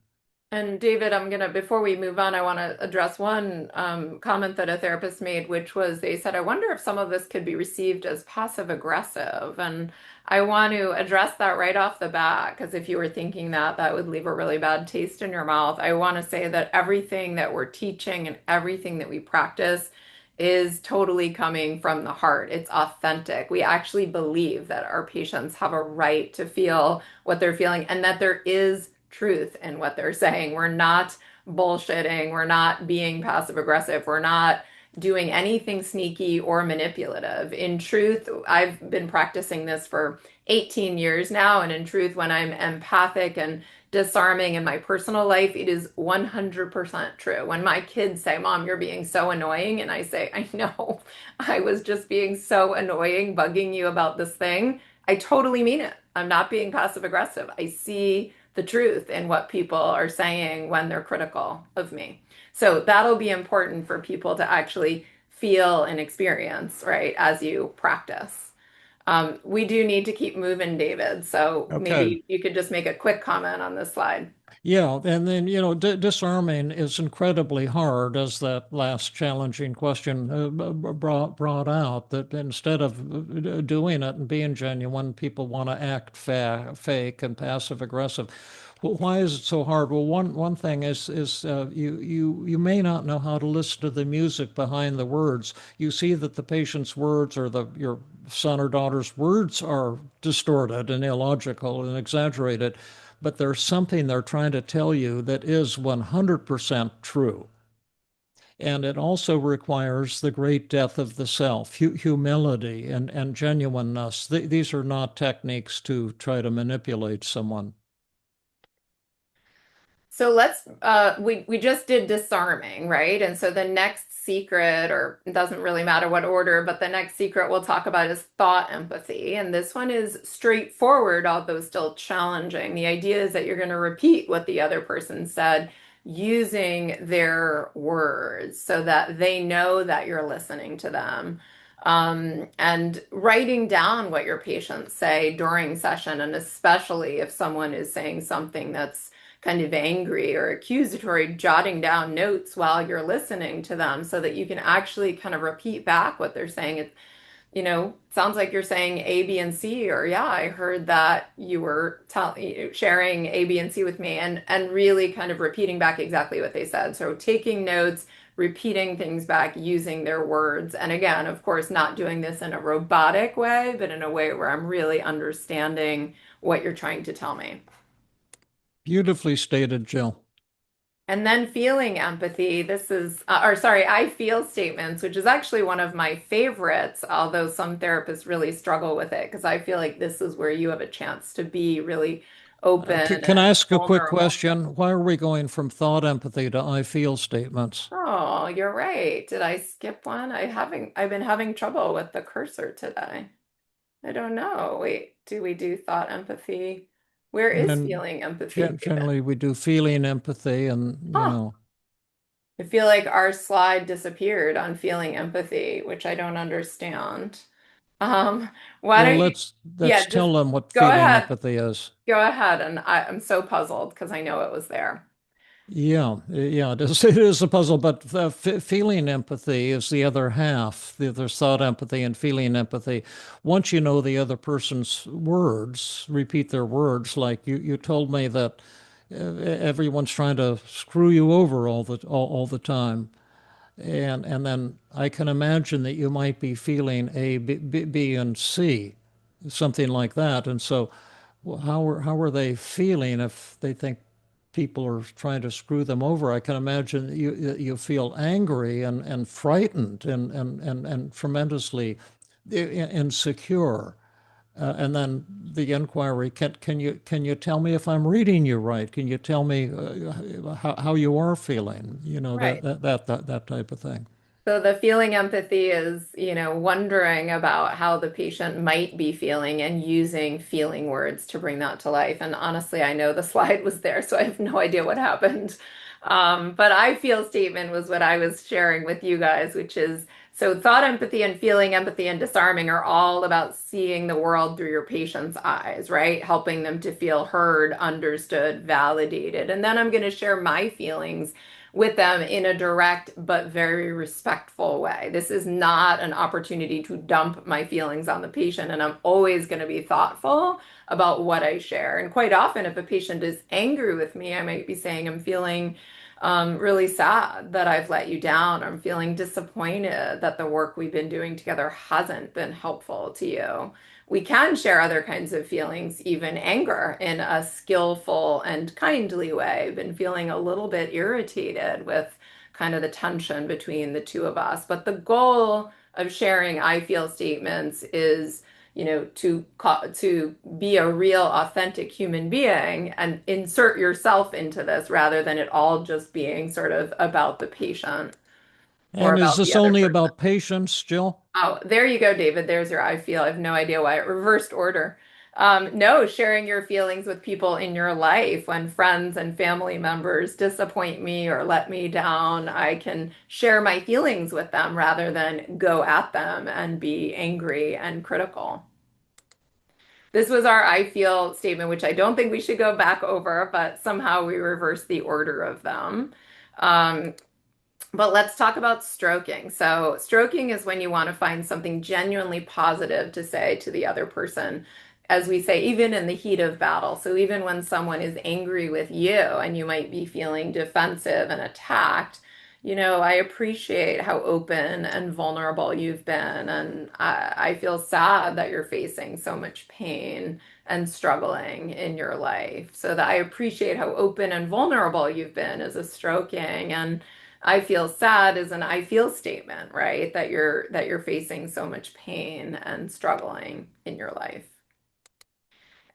And David, before we move on, I want to address one comment that a therapist made, which was they said, I wonder if some of this could be received as passive aggressive. And I want to address that right off the bat, because if you were thinking that, that would leave a really bad taste in your mouth. I want to say that everything that we're teaching and everything that we practice is totally coming from the heart. It's authentic. We actually believe that our patients have a right to feel what they're feeling and that there is truth in what they're saying. We're not bullshitting. We're not being passive aggressive. We're not doing anything sneaky or manipulative. In truth, I've been practicing this for 18 years now. And in truth, when I'm empathic and disarming in my personal life, it is 100% true. When my kids say, Mom, you're being so annoying, and I say, I know, I was just being so annoying, bugging you about this thing, I totally mean it. I'm not being passive aggressive. I see the truth in what people are saying when they're critical of me. So that'll be important for people to actually feel and experience, right, as you practice. We do need to keep moving, David. So Okay. maybe you could just make a quick comment on this slide. Yeah, and then, disarming is incredibly hard, as that last challenging question brought out, that instead of doing it and being genuine, people want to act fake and passive aggressive. Well, why is it so hard? Well, one thing is you may not know how to listen to the music behind the words. You see that the patient's words or your son or daughter's words are distorted and illogical and exaggerated, but there's something they're trying to tell you that is 100% true. And it also requires the great death of the self, humility, and genuineness. These are not techniques to try to manipulate someone. So let's we just did disarming, right? And so the next secret, or it doesn't really matter what order, but the next secret we'll talk about is thought empathy. And this one is straightforward, although still challenging. The idea is that you're going to repeat what the other person said using their words so that they know that you're listening to them. And writing down what your patients say during session, and especially if someone is saying something that's kind of angry or accusatory, jotting down notes while you're listening to them so that you can actually kind of repeat back what they're saying. It, sounds like you're saying A, B, and C, or yeah, I heard that you were sharing A, B, and C with me, and really kind of repeating back exactly what they said. So taking notes, repeating things back using their words. And again, of course, not doing this in a robotic way, but in a way where I'm really understanding what you're trying to tell me. Beautifully stated, Jill. And then feeling empathy. This is, or sorry, I feel statements, which is actually one of my favorites, although some therapists really struggle with it because I feel like this is where you have a chance to be really open Can I and ask a quick vulnerable. question? Why are we going from thought empathy to I feel statements? Oh, you're right. Did I skip one? I've been having trouble with the cursor today. I don't know. Wait, do we do thought empathy? Where is And feeling empathy, David? generally, we do feeling empathy, and Huh. I feel like our slide disappeared on feeling empathy, which I don't understand. Um, why well, don't you, let's yeah, just tell them what go feeling ahead. empathy is. Go ahead. And I'm so puzzled because I know it was there. Yeah, it is, it is a puzzle, but feeling empathy is the other half. There's thought empathy and feeling empathy. Once you know the other person's words, repeat their words, like you told me that everyone's trying to screw you over all the time. And then I can imagine that you might be feeling A, B, and C, something like that. And so, well, how are they feeling if they think people are trying to screw them over? I can imagine you feel angry and frightened and tremendously insecure. And then the inquiry, can you tell me if I'm reading you right? Can you tell me how you are feeling? Right. That type of thing. So the feeling empathy is, wondering about how the patient might be feeling and using feeling words to bring that to life. And honestly, I know the slide was there, so I have no idea what happened. But I feel statement was what I was sharing with you guys, which is so thought empathy and feeling empathy and disarming are all about seeing the world through your patient's eyes, right? Helping them to feel heard, understood, validated. And then I'm going to share my feelings with them in a direct but very respectful way. This is not an opportunity to dump my feelings on the patient, and I'm always going to be thoughtful about what I share. And quite often, if a patient is angry with me, I might be saying, I'm feeling really sad that I've let you down. I'm feeling disappointed that the work we've been doing together hasn't been helpful to you. We can share other kinds of feelings, even anger, in a skillful and kindly way. I've been feeling a little bit irritated with kind of the tension between the two of us. But the goal of sharing I feel statements is, to be a real authentic human being and insert yourself into this rather than it all just being sort of about the patient or And is about the this other only person. about patients, Jill? Oh, there you go, David. There's your I feel. I have no idea why it reversed order. No, sharing your feelings with people in your life when friends and family members disappoint me or let me down, I can share my feelings with them rather than go at them and be angry and critical. This was our I feel statement, which I don't think we should go back over, but somehow we reversed the order of them. Um, But let's talk about stroking. So, stroking is when you want to find something genuinely positive to say to the other person, as we say, even in the heat of battle. So, even when someone is angry with you and you might be feeling defensive and attacked, I appreciate how open and vulnerable you've been. And I feel sad that you're facing so much pain and struggling in your life. So, that I appreciate how open and vulnerable you've been is a stroking. And I feel sad is an I feel statement, right? That you're facing so much pain and struggling in your life.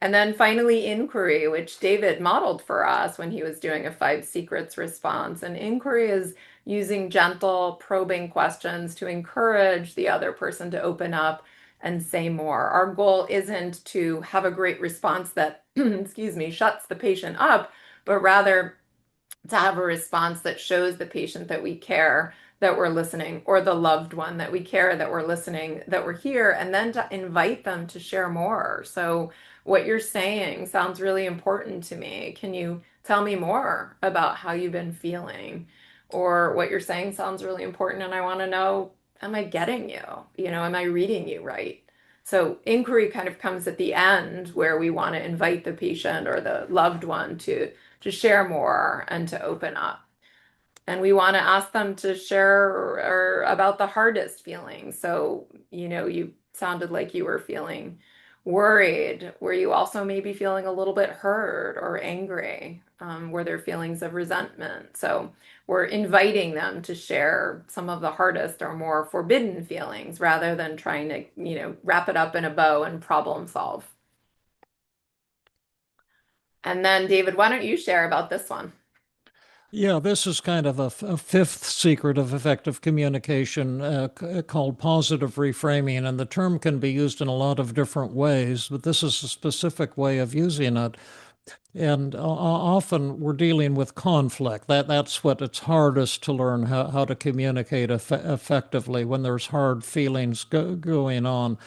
And then finally, inquiry, which David modeled for us when he was doing a five secrets response. And inquiry is using gentle, probing questions to encourage the other person to open up and say more. Our goal isn't to have a great response that, excuse me, shuts the patient up, but rather to have a response that shows the patient that we care, that we're listening, or the loved one that we care, that we're listening, that we're here, and then to invite them to share more. So, what you're saying sounds really important to me. Can you tell me more about how you've been feeling? Or what you're saying sounds really important, and I want to know, am I getting you? Am I reading you right? So, inquiry kind of comes at the end where we want to invite the patient or the loved one to share more and to open up. And we want to ask them to share or about the hardest feelings. So, you sounded like you were feeling worried. Were you also maybe feeling a little bit hurt or angry? Were there feelings of resentment? So, we're inviting them to share some of the hardest or more forbidden feelings rather than trying to, wrap it up in a bow and problem solve. And then, David, why don't you share about this one? Yeah, this is kind of a fifth secret of effective communication called positive reframing. And the term can be used in a lot of different ways, but this is a specific way of using it. And often we're dealing with conflict. That's what it's hardest to learn how to communicate effectively when there's hard feelings going on.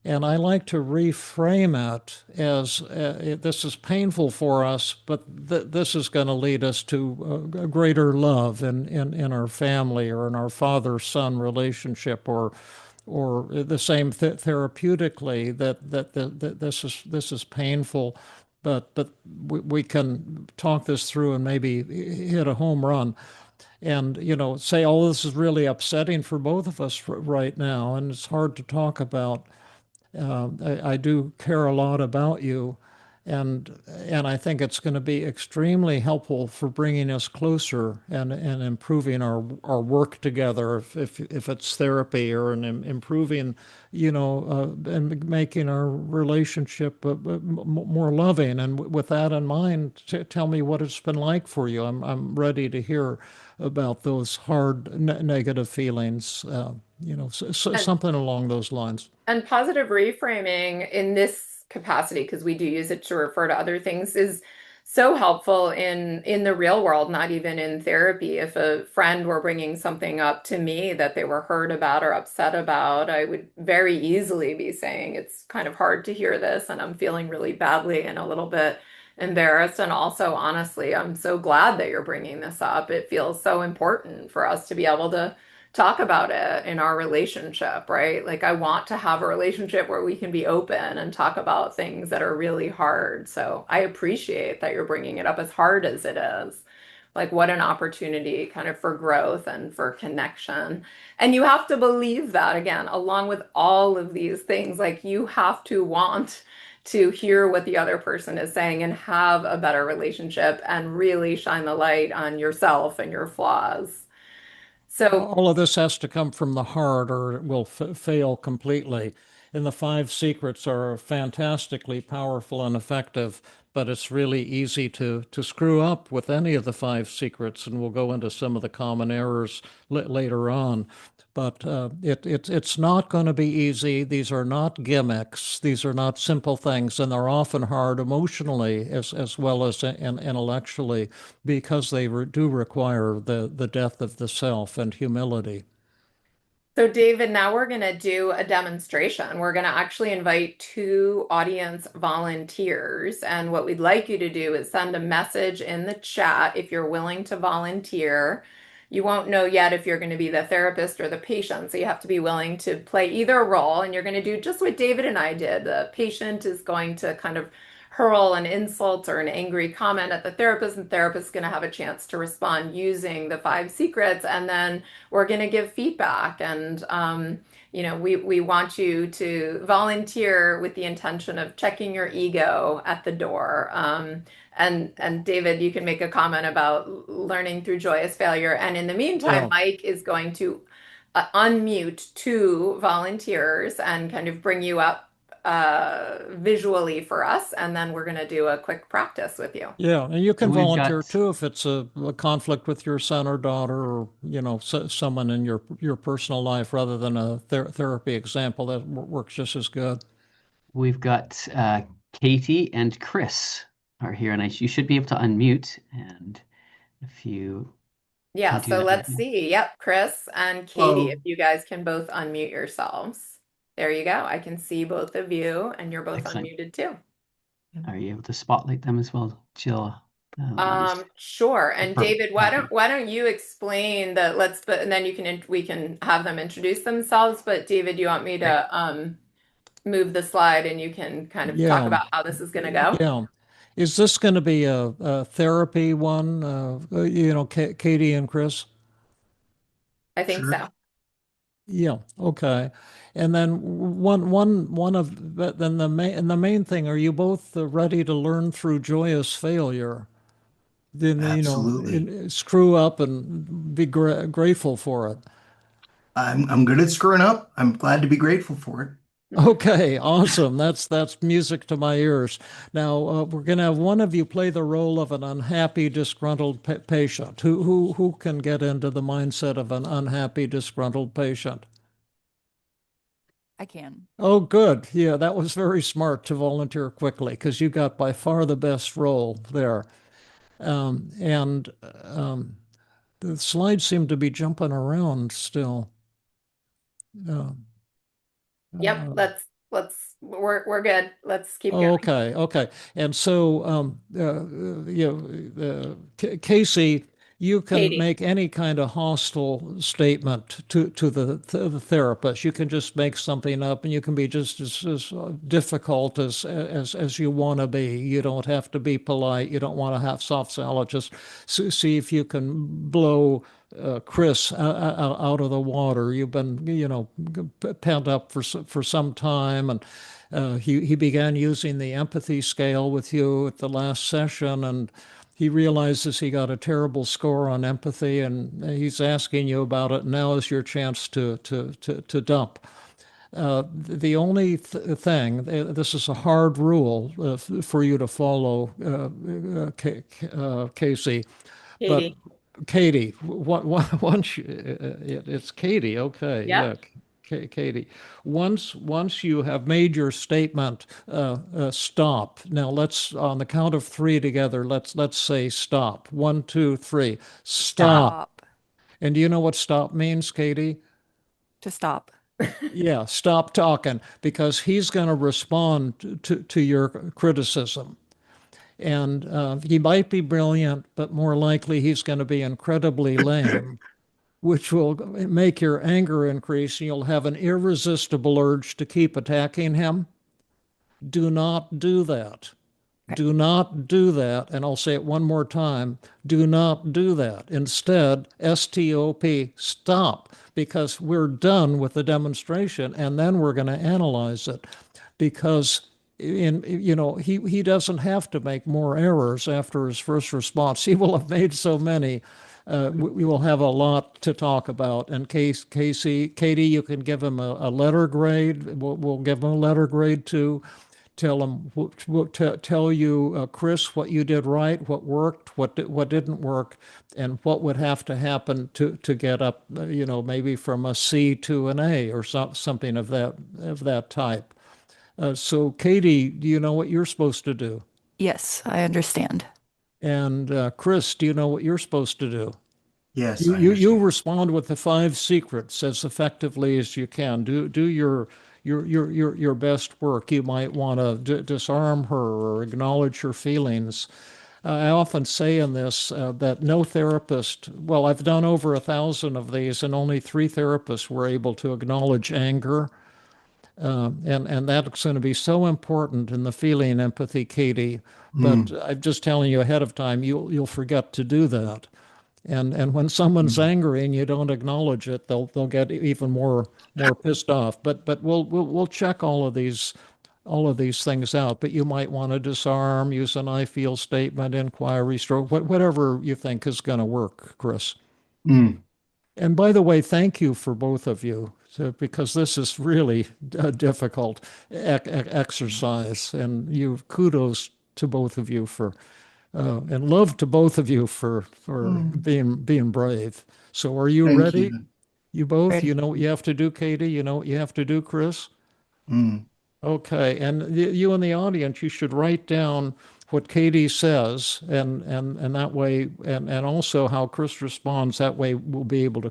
And I like to reframe it as this is painful for us, but this is going to lead us to a greater love in our family or in our father-son relationship, or the same therapeutically that this is painful, but we can talk this through and maybe hit a home run. And say, oh, this is really upsetting for both of us right now, and it's hard to talk about. I do care a lot about you, and I think it's going to be extremely helpful for bringing us closer and improving our work together, if it's therapy, or improving, and making our relationship more loving. And with that in mind, tell me what it's been like for you. I'm ready to hear about those hard negative feelings. And Something along those lines. And positive reframing in this capacity, because we do use it to refer to other things, is so helpful in the real world, not even in therapy. If a friend were bringing something up to me that they were hurt about or upset about, I would very easily be saying, it's kind of hard to hear this, and I'm feeling really badly and a little bit embarrassed. And also, honestly, I'm so glad that you're bringing this up. It feels so important for us to be able to talk about it in our relationship, right? Like, I want to have a relationship where we can be open and talk about things that are really hard. So I appreciate that you're bringing it up, as hard as it is. Like, what an opportunity kind of for growth and for connection. And you have to believe that, again, along with all of these things, like, you have to want to hear what the other person is saying and have a better relationship and really shine the light on yourself and your flaws. So, All of this has to come from the heart, or it will fail completely. And the five secrets are fantastically powerful and effective, but it's really easy to screw up with any of the five secrets. And we'll go into some of the common errors later on. But it's not going to be easy. These are not gimmicks. These are not simple things, and they're often hard emotionally as well as intellectually, because they do require the death of the self and humility. So, David, now we're going to do a demonstration. We're going to actually invite two audience volunteers. And what we'd like you to do is send a message in the chat if you're willing to volunteer. You won't know yet if you're going to be the therapist or the patient. So, you have to be willing to play either role. And you're going to do just what David and I did. The patient is going to kind of hurl an insult or an angry comment at the therapist, and the therapist is going to have a chance to respond using the five secrets. And then we're going to give feedback and we want you to volunteer with the intention of checking your ego at the door. And David, you can make a comment about learning through joyous failure. And in the meantime, Yeah. Mike is going to unmute two volunteers and kind of bring you up visually for us. And then we're going to do a quick practice with you. Yeah, and you can And we've volunteer got too if it's a conflict with your son or daughter, or someone in your personal life, rather than a therapy example that works just as good. we've got Katie and Chris are here, and you should be able to unmute. And if you Yeah, can do so that right let's now. see. Yep, Chris and Katie, if Hello. you guys can both unmute yourselves. There you go. I can see both of you, and you're both Excellent. unmuted too. Are you able to spotlight them as well, Jill? Let me just Sure. And confirm. David, why don't you explain the let's but and then we can have them introduce themselves. But David, you want me Great. to move the slide and you can kind of talk Yeah, about how this is going to go? yeah. Is this going to be a therapy one? Katie and Chris? I think Sure. so. Yeah, okay. And then one of then the main thing, are you both ready to learn through joyous failure? Then Absolutely. screw up and be grateful for it. I'm good at screwing up. I'm glad to be grateful for it. Okay, awesome. That's music to my ears. Now we're going to have one of you play the role of an unhappy, disgruntled patient. Who can get into the mindset of an unhappy, disgruntled patient? I can. Oh, good. Yeah, that was very smart to volunteer quickly because you got by far the best role there. And the slides seem to be jumping around still. Uh, Yep, uh, we're good. Let's keep Oh, going. okay, okay. And so, Casey, you can Katie. make any kind of hostile statement to the therapist. You can just make something up, and you can be just as difficult as you want to be. You don't have to be polite. You don't want to have soft salad. Just see if you can blow Chris out of the water. You've been, pent up for some time, and he began using the empathy scale with you at the last session, and he realizes he got a terrible score on empathy, and he's asking you about it. Now is your chance to dump. The only thing, this is a hard rule for you to follow, Casey, but Katie. Katie, once it's Katie, okay, Yep. yeah, Katie. Once you have made your statement, stop. Now let's on the count of three together. Let's say stop. One, two, three. Stop. Stop. Stop. And do you know what stop means, Katie? To stop. Yeah, stop talking because he's going to respond to your criticism. And he might be brilliant, but more likely he's going to be incredibly lame, which will make your anger increase, and you'll have an irresistible urge to keep attacking him. Do not do that. Okay. Do not do that. And I'll say it one more time. Do not do that. Instead, STOP, stop, because we're done with the demonstration and then we're going to analyze it because he doesn't have to make more errors after his first response. He will have made so many. We will have a lot to talk about. And Katie, you can give him a letter grade. We'll give him a letter grade too. Tell him, tell you, Chris, what you did right, what worked, what didn't work, and what would have to happen to get up, maybe from a C to an A or something of that type. So, Katie, do you know what you're supposed to do? Yes, I understand. And Chris, do you know what you're supposed to do? Yes, You I you understand. respond with the five secrets as effectively as you can. Do your best work. You might want to disarm her or acknowledge her feelings. I often say in this that no therapist, well, I've done over 1,000 of these, and only three therapists were able to acknowledge anger. And that's going to be so important in the feeling empathy, Katie. But Mm, I'm just telling you ahead of time, you'll forget to do that. And when someone's mm. angry and you don't acknowledge it, they'll get even more pissed off. But we'll check all of these things out. But you might want to disarm, use an I feel statement, inquiry, stroke, whatever you think is going to work, Chris. Mm. And by the way, thank you for both of you, because this is really a difficult exercise. And you kudos to both of you for and love to both of you for Mm. being brave. So are you Thank ready? you. You both? You Ready. know what you have to do, Katie? You know what you have to do, Chris? Mm. Okay. And you in the audience, you should write down what Katie says and that way and also how Chris responds. That way we'll be able to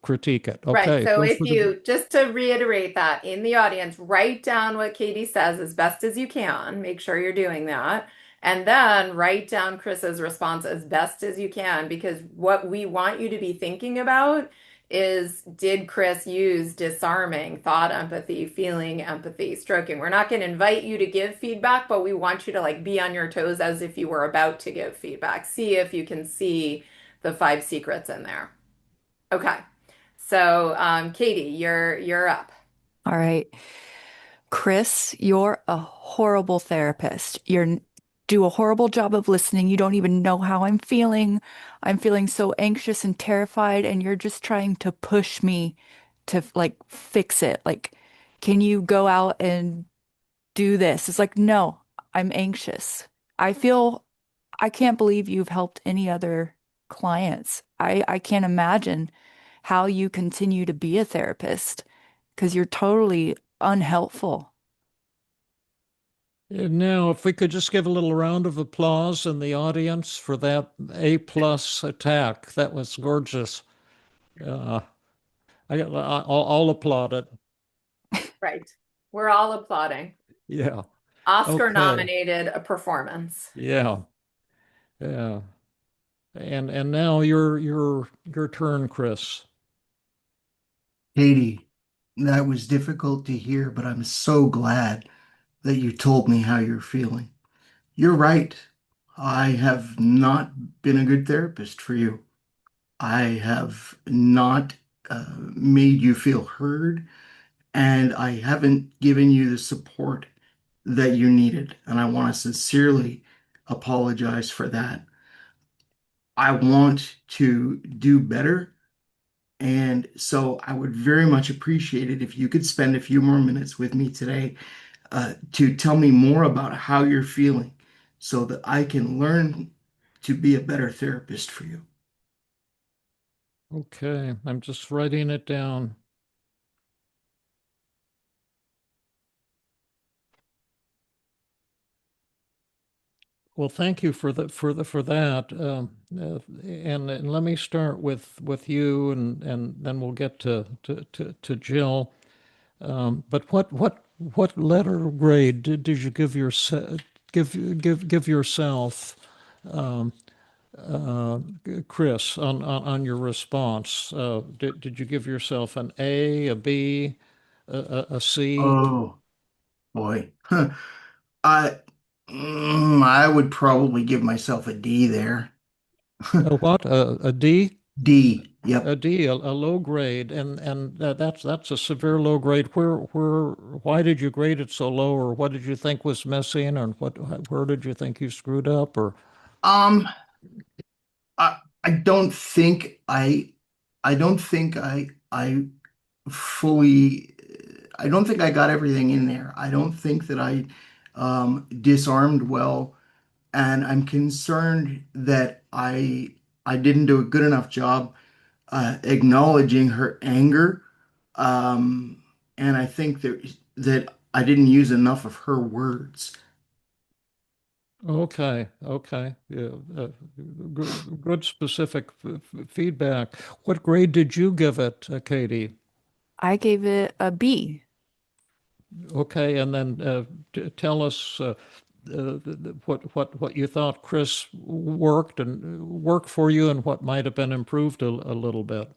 critique it. Right. Okay. So Go if for the you, just to reiterate that in the audience, write down what Katie says as best as you can. Make sure you're doing that. And then write down Chris's response as best as you can, because what we want you to be thinking about is, did Chris use disarming, thought empathy, feeling empathy, stroking? We're not going to invite you to give feedback, but we want you to like be on your toes as if you were about to give feedback. See if you can see the five secrets in there. Okay. So, Katie, you're up. All right. Chris, you're a horrible therapist. You do a horrible job of listening. You don't even know how I'm feeling. I'm feeling so anxious and terrified, and you're just trying to push me to like fix it. Like, can you go out and do this? It's like, no, I'm anxious. I feel I can't believe you've helped any other clients. I can't imagine how you continue to be a therapist because you're totally unhelpful. now, if we could just give a little round of applause in the audience for that A plus attack, that was gorgeous. Uh, I'll applaud it. Right. We're all applauding. Yeah. Oscar Okay. nominated a performance. Yeah. Yeah. And now your turn, Chris. Katie, that was difficult to hear, but I'm so glad that you told me how you're feeling. You're right. I have not been a good therapist for you. I have not made you feel heard, and I haven't given you the support that you needed. And I want to sincerely apologize for that. I want to do better. And so I would very much appreciate it if you could spend a few more minutes with me today to tell me more about how you're feeling so that I can learn to be a better therapist for you. Okay. I'm just writing it down. Well, thank you for that. And let me start with you, and then we'll get to Jill. But what letter or grade did you give give yourself, um, uh, Chris, on your response? Did you give yourself an A, a B, a C? Oh boy. I I would probably give myself a D there. A what? A D? D. A Yep. D, a low grade, and that's a severe low grade. Why did you grade it so low, or what did you think was missing, or where did you think you screwed up, or Um, I don't think I don't think I fully I don't think I got everything in there. I don't think that I disarmed well, and I'm concerned that I didn't do a good enough job acknowledging her anger. Um, and I think that I didn't use enough of her words. Okay, okay. Yeah, good specific feedback. What grade did you give it, Katie? I gave it a B. Okay, and then tell us what you thought Chris worked for you and what might have been improved a little bit.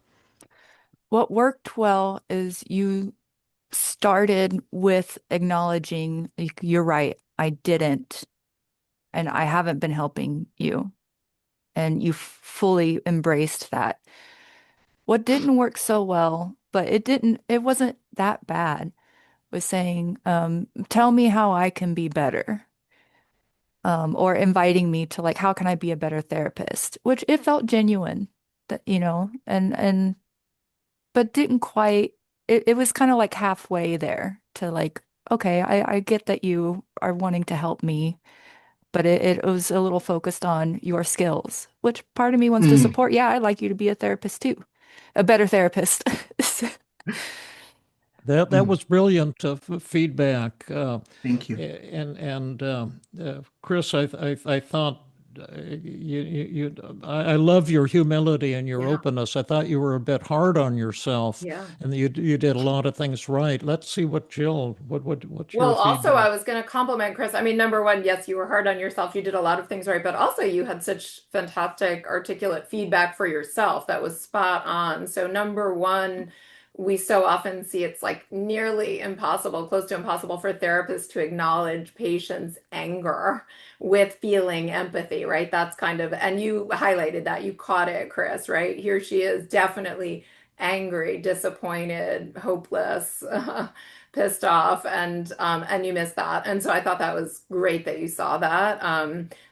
What worked well is you started with acknowledging you're right, I didn't, and I haven't been helping you. And you fully embraced that. What didn't work so well, but it wasn't that bad, was saying, tell me how I can be better. Or inviting me to like, how can I be a better therapist? Which it felt genuine that, and but didn't quite, it was kind of like halfway there to like, okay, I get that you are wanting to help me, but it was a little focused on your skills, which part of me wants to Mm, support. Yeah, I'd like you to be a therapist too, a better therapist. That mm, was brilliant feedback. thank you. Chris, I thought I love your humility and your Yeah. openness. I thought you were a bit hard on yourself, Yeah. and you did a lot of things right. Let's see what Jill, what's your Well, also, feedback? I was going to compliment Chris. I mean, number one, yes, you were hard on yourself. You did a lot of things right, but also you had such fantastic, articulate feedback for yourself that was spot on. So, number one, we so often see it's like nearly impossible, close to impossible for therapists to acknowledge patients' anger with feeling empathy, right? That's kind of, and you highlighted that. You caught it, Chris, right? Here she is, definitely angry, disappointed, hopeless. Pissed off, and you missed that. And so I thought that was great that you saw that.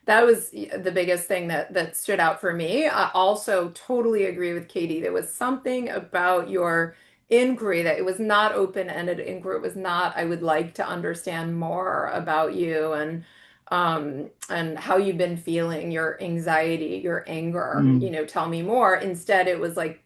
That was the biggest thing that stood out for me. I also totally agree with Katie. There was something about your inquiry that it was not open-ended inquiry. It was not, I would like to understand more about you and how you've been feeling, your anxiety, your anger, Mm, tell me more. Instead, it was like,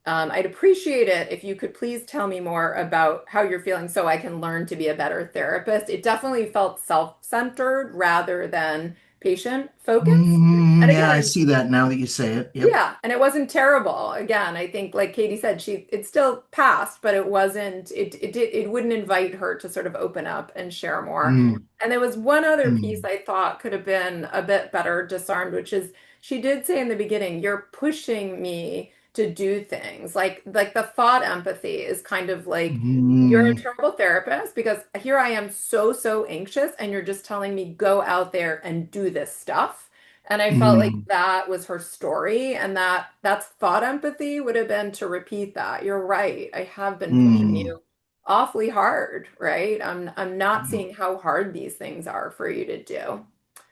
I'd appreciate it if you could please tell me more about how you're feeling so I can learn to be a better therapist. It definitely felt self-centered rather than patient-focused. And yeah, again, I see that now that you say it. Yep. yeah, and it wasn't terrible. Again, I think like Katie said, it still passed, but it wasn't it wouldn't invite her to sort of open up and share more. Mm, And there was one other piece mm, I thought could have been a bit better disarmed, which is she did say in the beginning, you're pushing me to do things. Like the thought empathy is kind of like you're a mm, terrible therapist because here I am so anxious and you're just telling me go out there and do this stuff. And I felt like mm, that was her story, and that's thought empathy would have been to repeat that. You're right. I have been pushing mm, you awfully hard, right? I'm not mm, seeing how hard these things are for you to do.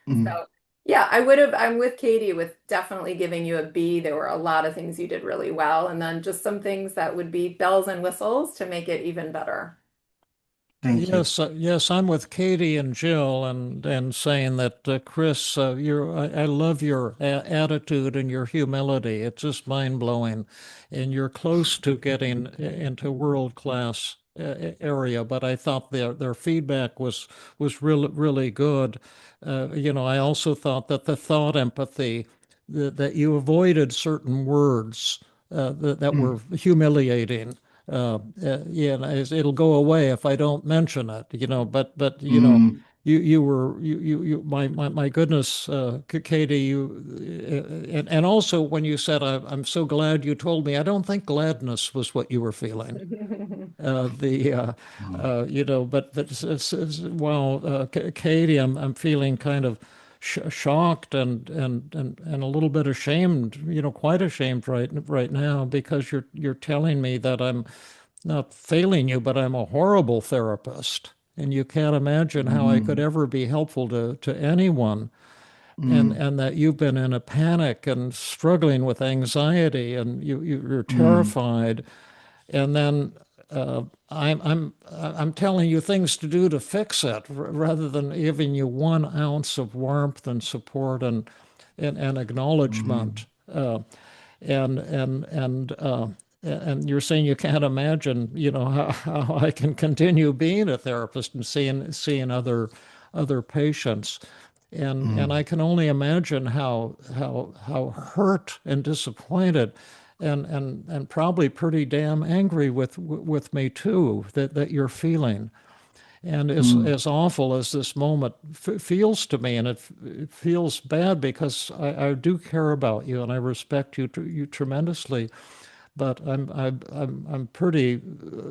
mm. So yeah, I'm with Katie with definitely giving you a B. There were a lot of things you did really well, and then just some things that would be bells and whistles to make it even better. Thank you. Yes, I'm with Katie and Jill, and saying that Chris, I love your attitude and your humility. It's just mind blowing, and you're close to getting into world class area. But I thought their feedback was really good. I also thought that the thought empathy that you avoided certain words that were Mm, humiliating. It'll go away if I don't mention it, but mm, my goodness, Katie, and also when you said, I'm so glad you told me, I don't think gladness was what you were feeling. The mm, but well, Katie, I'm feeling kind of shocked and a little bit ashamed, quite ashamed right now because you're telling me that I'm not failing you, but I'm a horrible therapist, and you can't imagine how I could mm, ever be helpful to anyone, mm, and that you've been in a panic and struggling with anxiety, and you're mm, terrified, and then I'm telling you things to do to fix it, rather than giving you 1 ounce of warmth and support and mm, acknowledgement. And and and uh, and you're saying you can't imagine, how I can continue being a therapist and seeing other patients. And I can only imagine how hurt and disappointed and probably pretty damn angry with me too that you're feeling. And Mm. as awful as this moment feels to me, and it feels bad because I do care about you and I respect you tremendously, but I'm pretty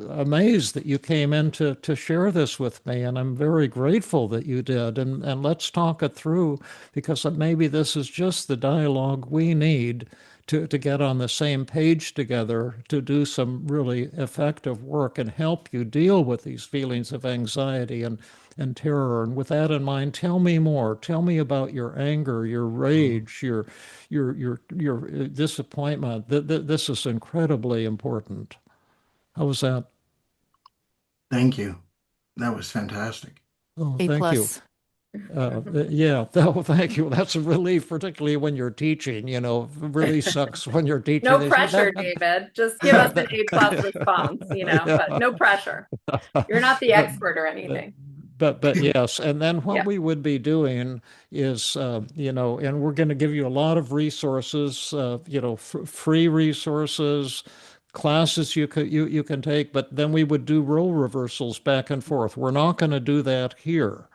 amazed that you came in to share this with me, and I'm very grateful that you did. And let's talk it through because maybe this is just the dialogue we need to get on the same page together to do some really effective work and help you deal with these feelings of anxiety and terror. And with that in mind, tell me more. Tell me about your anger, your rage, your disappointment. This is incredibly important. How was that? Thank you. That was fantastic. Oh, A thank you. plus. Yeah, oh, thank you. That's a relief, particularly when you're teaching. You know, it really sucks when you're teaching. No They say pressure, David. Just give us an A plus response, but yeah. no pressure. You're not the But expert or but anything. but yes, and then what Yeah. we would be doing is, and we're going to give you a lot of resources, free resources, classes you can take, but then we would do role reversals back and forth. We're not going to do that here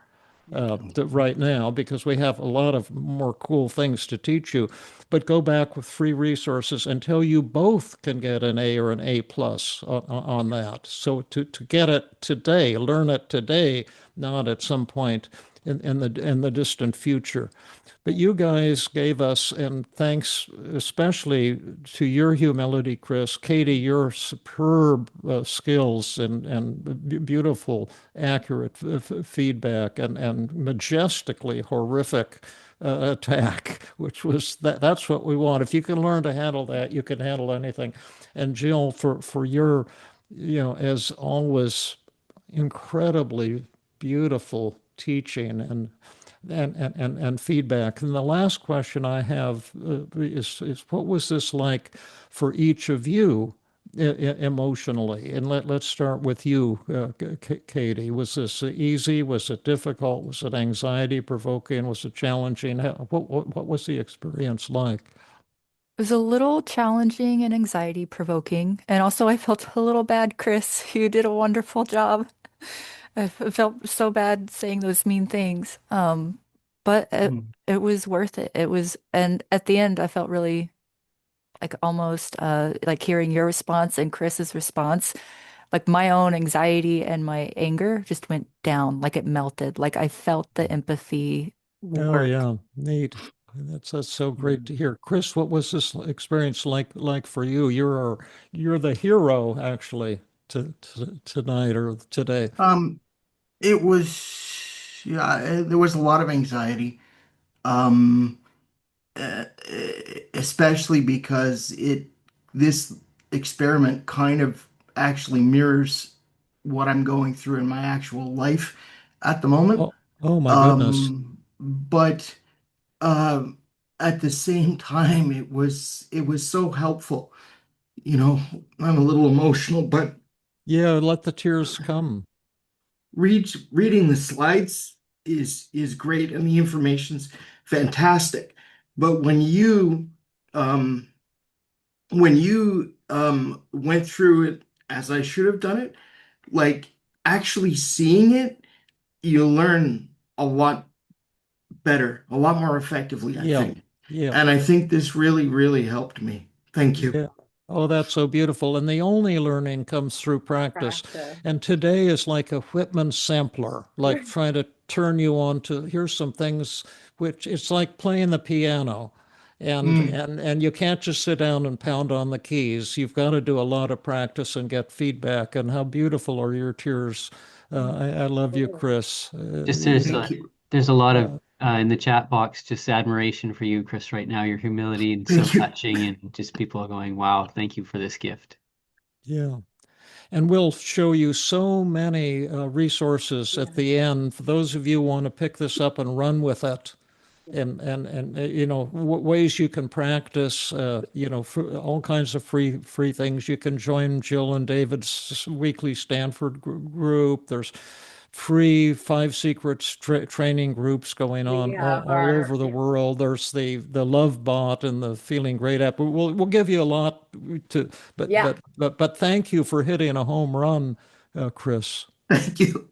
right now because we have a lot of more cool things to teach you. But go back with free resources until you both can get an A or an A plus on that. So to get it today, learn it today, not at some point in the distant future. But you guys gave us, and thanks especially to your humility, Chris, Katie, your superb skills and beautiful, accurate feedback and majestically horrific attack, which was that's what we want. If you can learn to handle that, you can handle anything. And Jill, for your, as always, incredibly beautiful teaching and feedback. And the last question I have is what was this like for each of you emotionally? And let's start with you, Katie. Was this easy? Was it difficult? Was it anxiety provoking? Was it challenging? What was the experience like? It was a little challenging and anxiety provoking. And also, I felt a little bad, Chris. You did a wonderful job. Felt so bad saying those mean things. But Mm. it was worth it. And at the end, I felt really like almost like hearing your response and Chris's response. Like my own anxiety and my anger just went down, like it melted. Like I felt the empathy Oh work. yeah, neat. That's so great Mm. to hear. Chris, what was this experience like for you? You're the hero actually tonight or today. Um, it was, yeah, there was a lot of anxiety. Um, Especially because this experiment kind of actually mirrors what I'm going through in my actual life at the moment. Oh my goodness. But um, at the same time, it was so helpful. You know, I'm a little emotional, but Yeah, let the tears come. reading the slides is great and the information's fantastic. But um, when you went through it as I should have done it, like actually seeing it, you learn a lot better, a lot more effectively, I Yeah, think. yeah. And I think this really, really helped me. Thank you. Yeah. Oh, that's so beautiful. And the only learning comes through practice. Practice. And today is like a Whitman sampler, like trying to turn you on to here's some things which it's like playing the piano. And Mm, and and you can't just sit down and pound on the keys. You've got to do a lot of practice and get feedback. And how beautiful are your tears. I love you, Chris. Just thank you. there's a lot of Uh, in the chat box, just admiration for you, Chris, right now. Your humility and so Thank you. touching, and just people are going, "Wow, thank you for this gift." yeah. And we'll show you so many resources at Yeah. the end. For those of you who want to pick this up and run with it, and ways you can practice, all kinds of free things. You can join Jill and David's weekly Stanford group. There's free Five Secrets training groups going on We have all our, over the world. There's the Love Bot and the Feeling Great app. We'll give you a lot to, yeah. but thank you for hitting a home run, Chris. Thank you.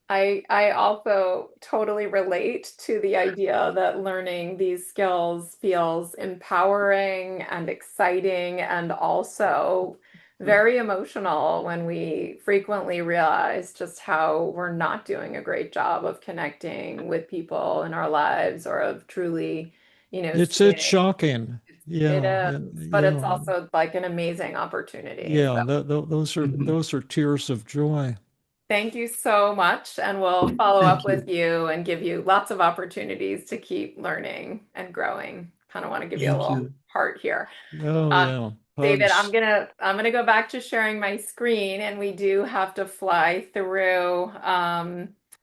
I also totally relate to the idea that learning these skills feels empowering and exciting and also very emotional when we frequently realize just how we're not doing a great job of connecting with people in our lives or of truly, It's seeing shocking. it Yeah, is, but it's yeah, also like an amazing opportunity. So yeah. Mhm. Those are tears of joy. thank you so much, and we'll follow up Thank with you. you and give you lots of opportunities to keep learning and growing. Kind of want to give you a Thank little you. heart here. Oh Uh, yeah, David, I'm hugs. gonna I'm gonna go back to sharing my screen, and we do have to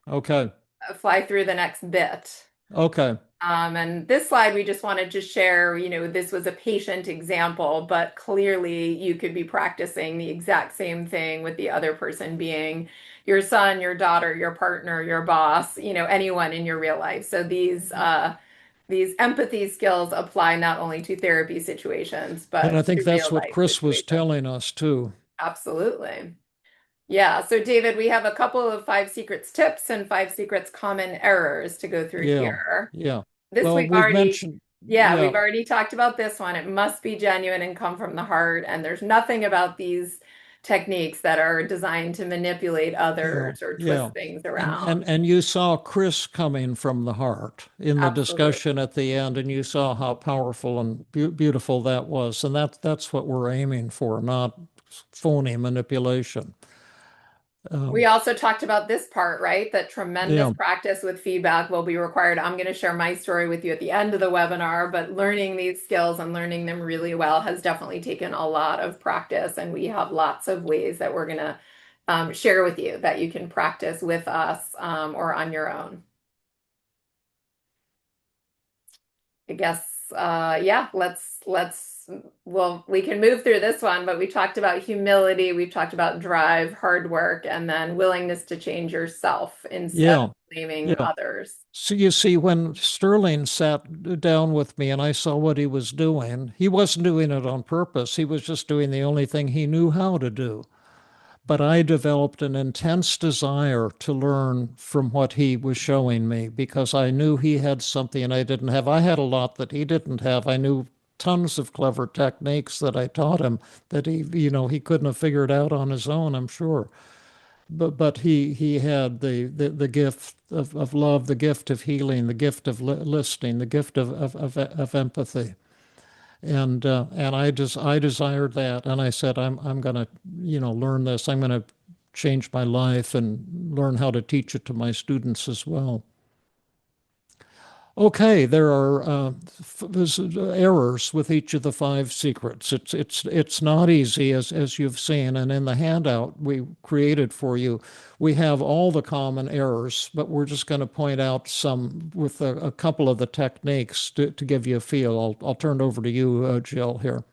Okay, fly through the next bit. okay. And this slide, we just wanted to share, this was a patient example, but clearly you could be practicing the exact same thing with the other person being your son, your daughter, your partner, your boss, anyone in your real life. So these empathy skills apply not only to therapy situations, And I but think to that's real what life Chris was situations. telling us too. Absolutely. Yeah. So, David, we have a couple of five secrets tips and five secrets common errors to go through Yeah, here. yeah. This Well, we've we've already, mentioned, yeah, we've yeah, already talked about this one. It must be genuine and come from the heart. And there's nothing about these techniques that are designed to manipulate yeah, others or twist yeah. things around. And you saw Chris coming from the heart in the Absolutely. discussion at the end, and you saw how powerful and beautiful that was. And that's what we're aiming for, not phony manipulation. We Um, also talked about this part, right? That tremendous yeah, practice with feedback will be required. I'm going to share my story with you at the end of the webinar, but learning these skills and learning them really well has definitely taken a lot of practice. And we have lots of ways that we're going to share with you that you can practice with us or on your own. I guess, yeah, well, we can move through this one, but we talked about humility, we've talked about drive, hard work, and then willingness to change yourself instead of yeah, blaming yeah. others. So you see, when Sterling sat down with me and I saw what he was doing, he wasn't doing it on purpose. He was just doing the only thing he knew how to do. But I developed an intense desire to learn from what he was showing me because I knew he had something I didn't have. I had a lot that he didn't have. I knew tons of clever techniques that I taught him that he couldn't have figured out on his own, I'm sure. But he had the gift of love, the gift of healing, the gift of listening, the gift of empathy. And I desired that, and I said I'm gonna learn this. I'm gonna change my life and learn how to teach it to my students as well. Okay, there are there's errors with each of the five secrets. It's not easy as you've seen, and in the handout we created for you, we have all the common errors, but we're just going to point out some with a couple of the techniques to give you a feel. I'll turn it over to you, Jill, here.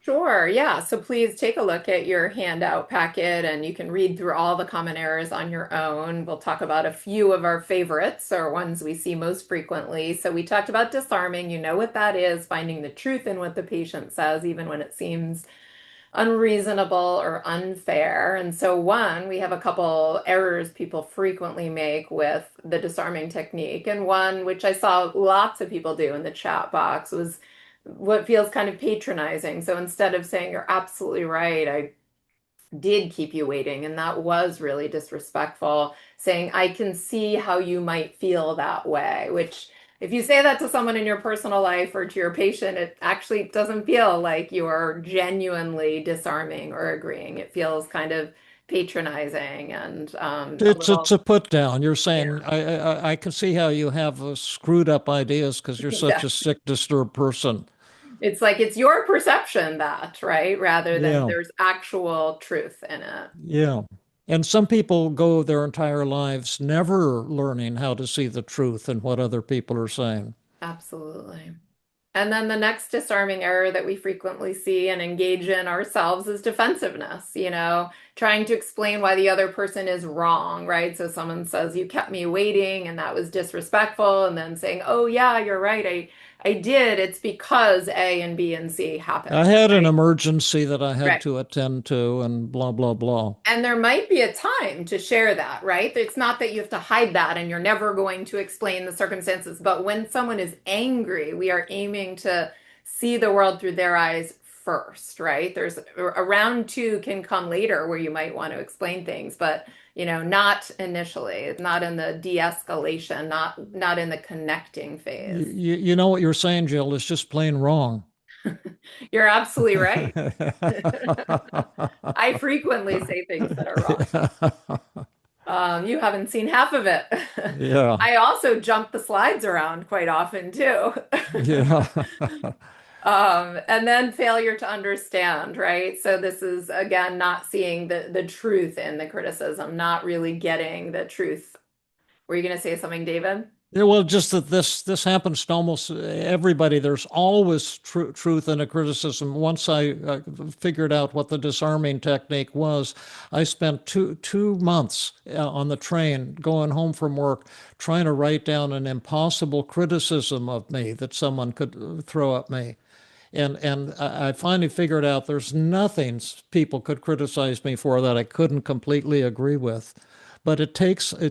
Sure, yeah. So please take a look at your handout packet and you can read through all the common errors on your own. We'll talk about a few of our favorites or ones we see most frequently. So we talked about disarming, you know what that is, finding the truth in what the patient says, even when it seems unreasonable or unfair. And so, one, we have a couple errors people frequently make with the disarming technique. And one, which I saw lots of people do in the chat box, was what feels kind of patronizing. So instead of saying, "You're absolutely right, I did keep you waiting," and that was really disrespectful, saying, "I can see how you might feel that way," which if you say that to someone in your personal life or to your patient, it actually doesn't feel like you're genuinely disarming or agreeing. It feels kind of patronizing and a It's little, a put down. You're yeah, saying I can see how you have screwed up ideas because you're such a exactly. sick, disturbed person. It's like it's your perception that, right? Rather than Yeah. there's actual truth in it. Yeah. And some people go their entire lives never learning how to see the truth in what other people are saying. Absolutely. And then the next disarming error that we frequently see and engage in ourselves is defensiveness, trying to explain why the other person is wrong, right? So someone says, you kept me waiting and that was disrespectful, and then saying, oh, yeah, you're right. I did. It's because A and B and C I happened, had an right? emergency that I had Right. to attend to, and blah, blah, blah. And there might be a time to share that, right? It's not that you have to hide that and you're never going to explain the circumstances. But when someone is angry, we are aiming to see the world through their eyes first, right? There's a round two can come later where you might want to explain things, but not initially, not in the de-escalation, not in the connecting phase. You know what you're saying, Jill, is just plain wrong. You're absolutely right. I frequently say things that are wrong. You haven't seen half of it. Yeah, I also jump the slides around quite often too. yeah. And then failure to understand, right? So this is again not seeing the truth in the criticism, not really getting the truth. Were you going to say something, David? Yeah, well, just that this happens to almost everybody. There's always truth in a criticism. Once I figured out what the disarming technique was, I spent two months on the train going home from work trying to write down an impossible criticism of me that someone could throw at me. And I finally figured out there's nothing people could criticize me for that I couldn't completely agree with. But it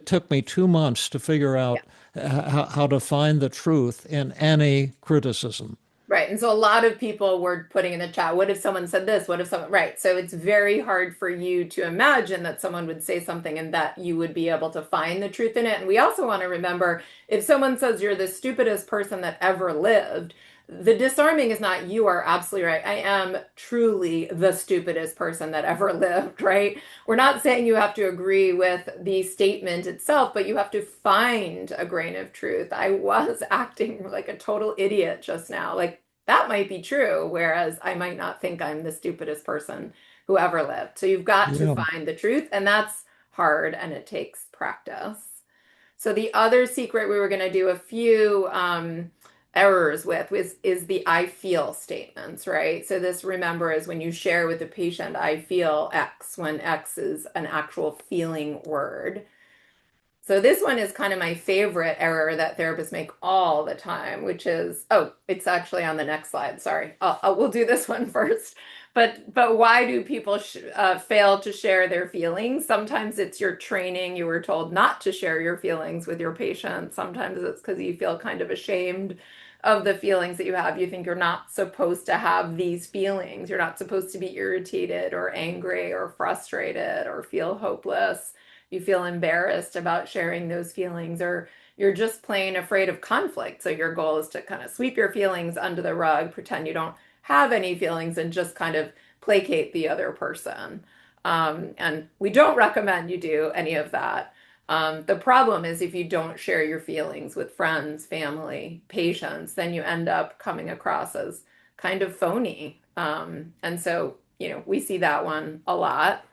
took me 2 months to figure Yeah. out how to find the truth in any criticism. Right. And so a lot of people were putting in the chat, what if someone said this? What if someone, right. So it's very hard for you to imagine that someone would say something and that you would be able to find the truth in it. And we also want to remember if someone says you're the stupidest person that ever lived, the disarming is not you are absolutely right. I am truly the stupidest person that ever lived, right? We're not saying you have to agree with the statement itself, but you have to find a grain of truth. I was acting like a total idiot just now. Like that might be true, whereas I might not think I'm the stupidest person who ever lived. So you've got to Yeah. find the truth, and that's hard and it takes practice. So the other secret we were going to do a few errors with is the I feel statements, right? So this, remember, is when you share with the patient, I feel X, when X is an actual feeling word. So this one is kind of my favorite error that therapists make all the time, which is, oh, it's actually on the next slide. Sorry, we'll do this one first. But why do people fail to share their feelings? Sometimes it's your training. You were told not to share your feelings with your patient. Sometimes it's because you feel kind of ashamed of the feelings that you have. You think you're not supposed to have these feelings. You're not supposed to be irritated or angry or frustrated or feel hopeless. You feel embarrassed about sharing those feelings, or you're just plain afraid of conflict. So your goal is to kind of sweep your feelings under the rug, pretend you don't have any feelings, and just kind of placate the other person. And we don't recommend you do any of that. The problem is if you don't share your feelings with friends, family, patients, then you end up coming across as kind of phony. And so, we see that one a lot.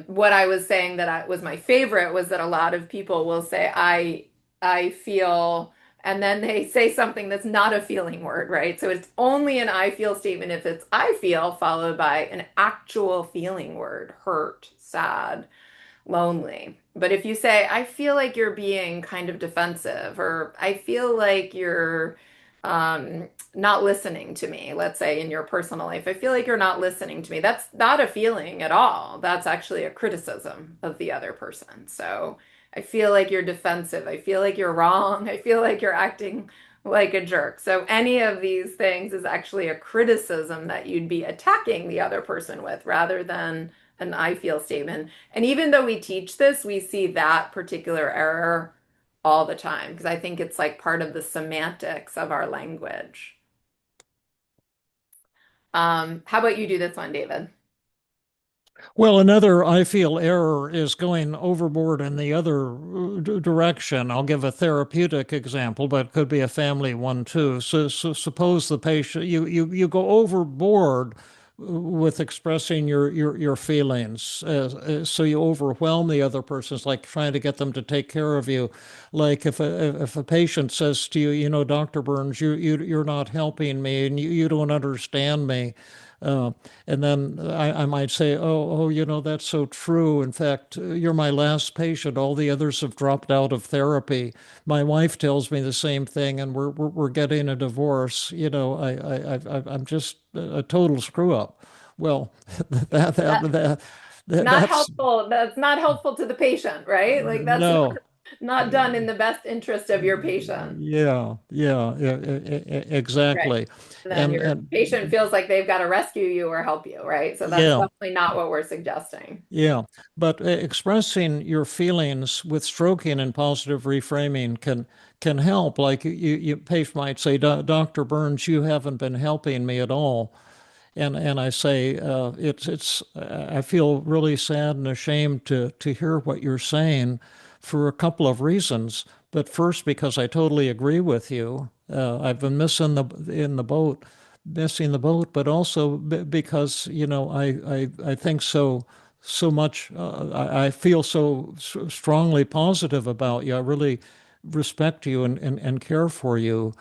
What I was saying was my favorite was that a lot of people will say, I feel, and then they say something that's not a feeling word, right? So it's only an I feel statement if it's I feel followed by an actual feeling word, hurt, sad, lonely. But if you say, I feel like you're being kind of defensive, or I feel like you're not listening to me, let's say in your personal life, I feel like you're not listening to me. That's not a feeling at all. That's actually a criticism of the other person. So I feel like you're defensive. I feel like you're wrong. I feel like you're acting like a jerk. So any of these things is actually a criticism that you'd be attacking the other person with rather than an I feel statement. And even though we teach this, we see that particular error all the time because I think it's like part of the semantics of our language. How about you do this one, David? Well, another I feel error is going overboard in the other direction. I'll give a therapeutic example, but it could be a family one too. So suppose the patient, you go overboard with expressing your feelings. So you overwhelm the other person. It's like trying to get them to take care of you. Like if a patient says to you, you know, Dr. Burns, you're not helping me, and you don't understand me. Uh, and then I might say, oh, you know, that's so true. In fact, you're my last patient. All the others have dropped out of therapy. My wife tells me the same thing, and we're getting a divorce. You know, I'm just a total screw up. Well, that that That's that, not that's helpful. That's not helpful to the patient, right? Like that's no. not done in the best interest of your patient. Yeah, Right. exactly. And then your And patient feels like they've got to rescue you or help you, right? So that's yeah, definitely not what we're suggesting. yeah, but expressing your feelings with stroking and positive reframing can help. Like you patient might say, Dr. Burns, you haven't been helping me at all. And I say, it's I feel really sad and ashamed to hear what you're saying for a couple of reasons. But first, because I totally agree with you. I've been missing the boat, but also because, you know, I think so much. I feel so strongly positive about you. I really respect you and care for you.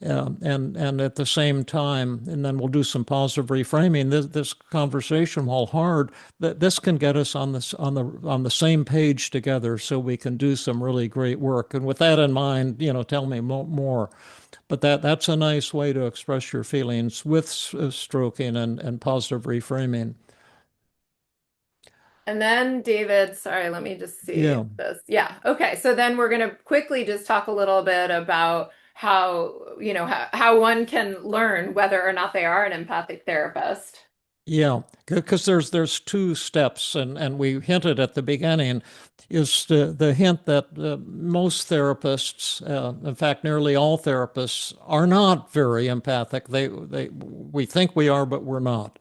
And at the same time, and then we'll do some positive reframing. This conversation, while hard, that this can get us on the same page together, so we can do some really great work. And with that in mind, you know, tell me more. But that's a nice way to express your feelings with stroking and positive reframing. And then David, sorry, let me just see Yeah. this. Yeah. Okay. So then we're going to quickly just talk a little bit about how, you know, how one can learn whether or not they are an empathic therapist. Yeah, because there's two steps, and we hinted at the beginning, is the hint that most therapists, in fact, nearly all therapists, are not very empathic. We think we are, but we're not.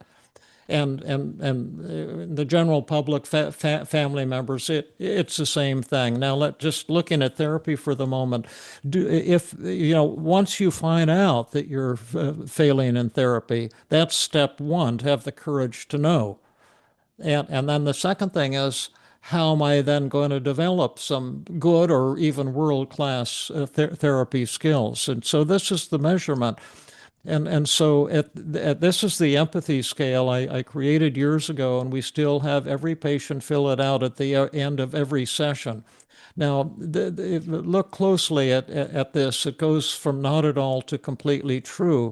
And the general public, family members, it's the same thing. Now, just looking at therapy for the moment, if you know, once you find out that you're failing in therapy, that's step one, to have the courage to know. And then the second thing is, how am I then going to develop some good or even world-class therapy skills? And so this is the measurement. And so this is the empathy scale I created years ago, and we still have every patient fill it out at the end of every session. Now, look closely at this. It goes from not at all to completely true.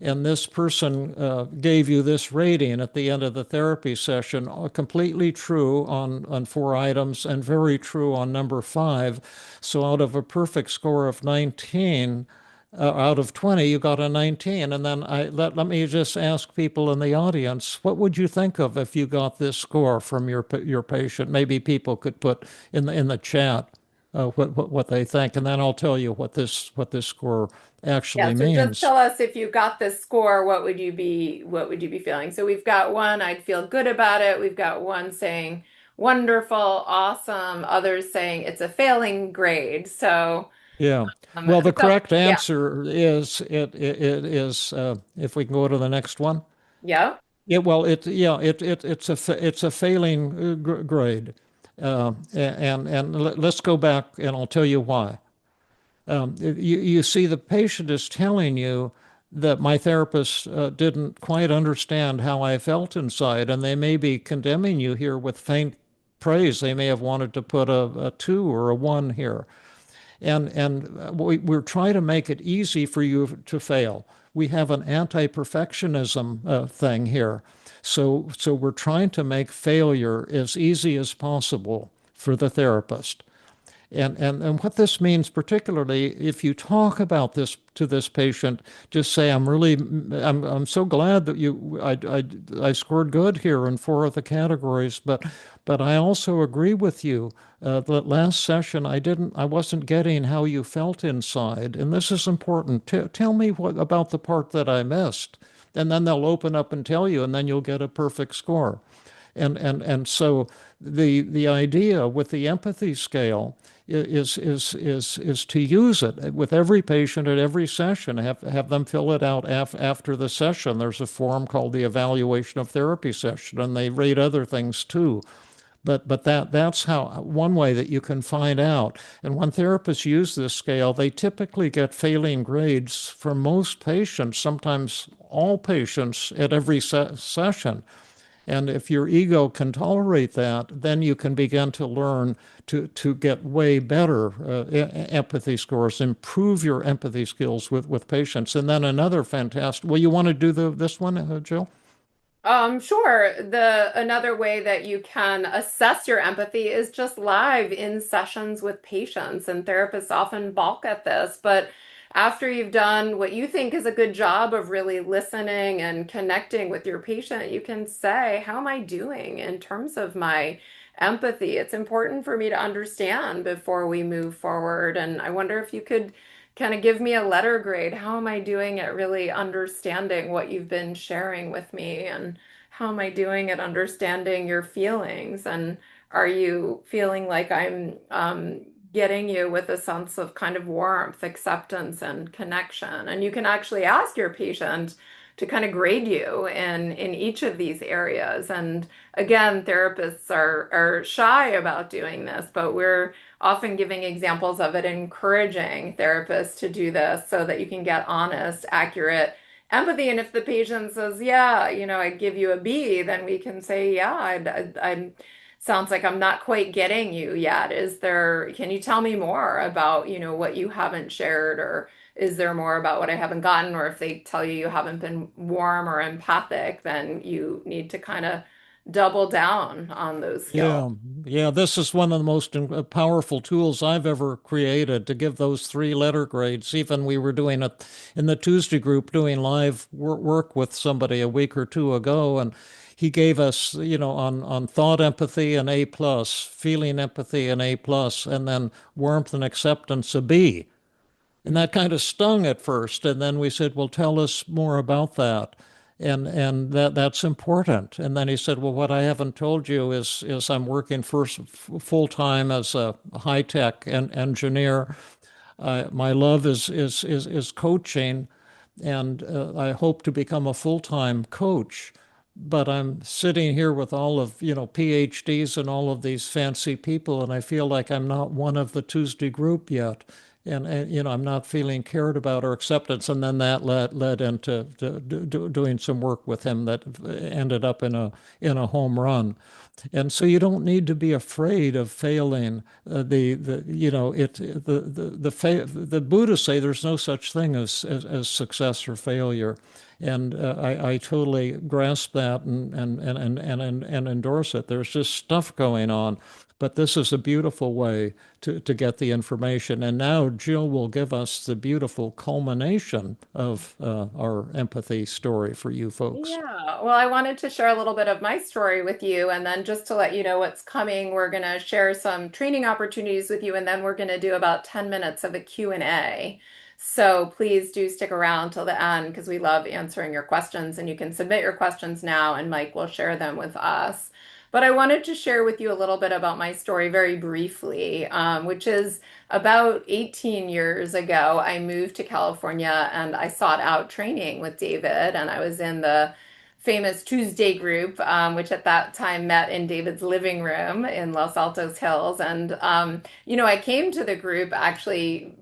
And this person gave you this rating at the end of the therapy session, completely true on 4 items and very true on number 5. So out of a perfect score of 19, out of 20, you got a 19. And then let me just ask people in the audience, what would you think of if you got this score from your patient? Maybe people could put in the chat what they think, and then I'll tell you what this score Yeah, actually so just means. tell us if you got this score, what would you be feeling? So we've got one, I'd feel good about it. We've got one saying wonderful, awesome, others saying it's a failing grade. So Yeah. Well, the so correct yeah. answer is it is if we can go to the next one. Yeah. It's a failing grade, and let's go back and I'll tell you why. You see, the patient is telling you that my therapist didn't quite understand how I felt inside, and they may be condemning you here with faint praise. They may have wanted to put a 2 or a 1 here. And we're trying to make it easy for you to fail. We have an anti-perfectionism thing here. So we're trying to make failure as easy as possible for the therapist. And what this means, particularly if you talk about this to this patient, just say, I'm so glad that I scored good here in 4 of the categories, but I also agree with you. The last session, I wasn't getting how you felt inside, and this is important. Tell me about the part that I missed, and then they'll open up and tell you, and then you'll get a perfect score. And so the idea with the empathy scale is to use it with every patient at every session. Have them fill it out after the session. There's a form called the evaluation of therapy session, and they rate other things too. But that's how one way that you can find out. And when therapists use this scale, they typically get failing grades for most patients, sometimes all patients at every session. And if your ego can tolerate that, then you can begin to learn to get way better empathy scores, improve your empathy skills with patients. And then another fantastic, well, you want to do this one, Jill? Sure. The another way that you can assess your empathy is just live in sessions with patients, and therapists often balk at this, but after you've done what you think is a good job of really listening and connecting with your patient, you can say, how am I doing in terms of my empathy? It's important for me to understand before we move forward, and I wonder if you could kind of give me a letter grade. How am I doing at really understanding what you've been sharing with me? And how am I doing at understanding your feelings? And are you feeling like I'm getting you with a sense of kind of warmth, acceptance, and connection? And you can actually ask your patient to kind of grade you in each of these areas. And again, therapists are shy about doing this, but we're often giving examples of it, encouraging therapists to do this so that you can get honest, accurate empathy. And if the patient says, yeah, I give you a B, then we can say, yeah, I sounds like I'm not quite getting you yet. Can you tell me more about, what you haven't shared, or is there more about what I haven't gotten? Or if they tell you you haven't been warm or empathic, then you need to kind of double down on those skills. Yeah, yeah, this is one of the most powerful tools I've ever created to give those three letter grades. Even we were doing it in the Tuesday group, doing live work with somebody a week or two ago, and he gave us, on thought empathy an A plus, feeling empathy an A plus, and then warmth and acceptance a B. And that kind of stung at first. And then we said, well, tell us more about that. And that's important. And then he said, well, what I haven't told you is I'm working first full time as a high tech engineer. My love is coaching, and I hope to become a full time coach. But I'm sitting here with all of, PhDs and all of these fancy people, and I feel like I'm not one of the Tuesday group yet. And I'm not feeling cared about or acceptance. And then that led into doing some work with him that ended up in a home run. And so you don't need to be afraid of failing. The you know it the Buddhists say there's no such thing as success or failure, and I totally grasp that and endorse it. There's just stuff going on, but this is a beautiful way to get the information. And now Jill will give us the beautiful culmination of our empathy story for you folks. Yeah, well, I wanted to share a little bit of my story with you, and then just to let you know what's coming, we're going to share some training opportunities with you, and then we're going to do about 10 minutes of a Q&A. So please do stick around till the end because we love answering your questions, and you can submit your questions now, and Mike will share them with us. But I wanted to share with you a little bit about my story very briefly, which is about 18 years ago, I moved to California and I sought out training with David, and I was in the famous Tuesday group, which at that time met in David's living room in Los Altos Hills. And, I came to the group actually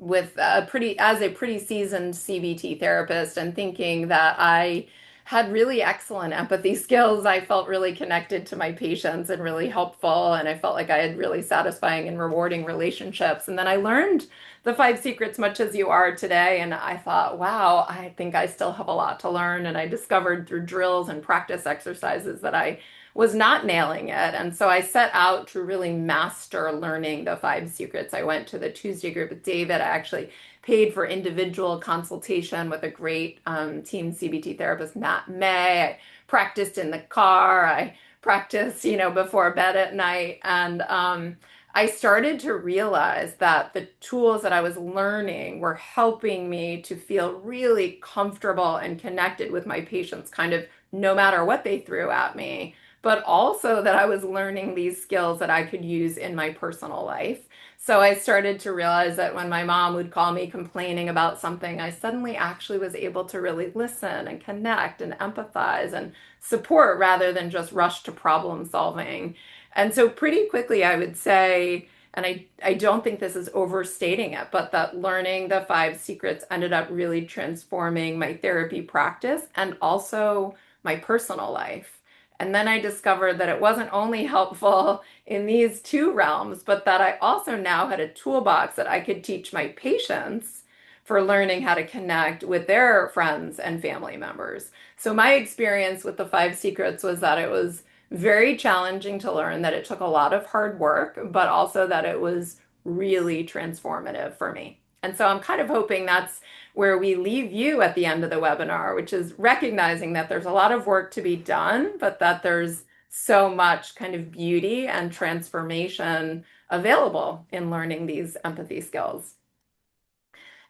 as a pretty seasoned CBT therapist and thinking that I had really excellent empathy skills. I felt really connected to my patients and really helpful. And I felt like I had really satisfying and rewarding relationships. And then I learned the five secrets much as you are today. And I thought, wow, I think I still have a lot to learn. And I discovered through drills and practice exercises that I was not nailing it. And so I set out to really master learning the five secrets. I went to the Tuesday group with David. I actually paid for individual consultation with a great TEAM-CBT therapist, Matt May. I practiced in the car. I practiced, before bed at night. And I started to realize that the tools that I was learning were helping me to feel really comfortable and connected with my patients, kind of no matter what they threw at me. but also that I was learning these skills that I could use in my personal life. So I started to realize that when my mom would call me complaining about something, I suddenly actually was able to really listen and connect and empathize and support rather than just rush to problem solving. And so pretty quickly, I would say, and I don't think this is overstating it, but that learning the five secrets ended up really transforming my therapy practice and also my personal life. And then I discovered that it wasn't only helpful in these two realms, but that I also now had a toolbox that I could teach my patients for learning how to connect with their friends and family members. So my experience with the five secrets was that it was very challenging to learn, that it took a lot of hard work, but also that it was really transformative for me. And so I'm kind of hoping that's where we leave you at the end of the webinar, which is recognizing that there's a lot of work to be done, but that there's so much kind of beauty and transformation available in learning these empathy skills.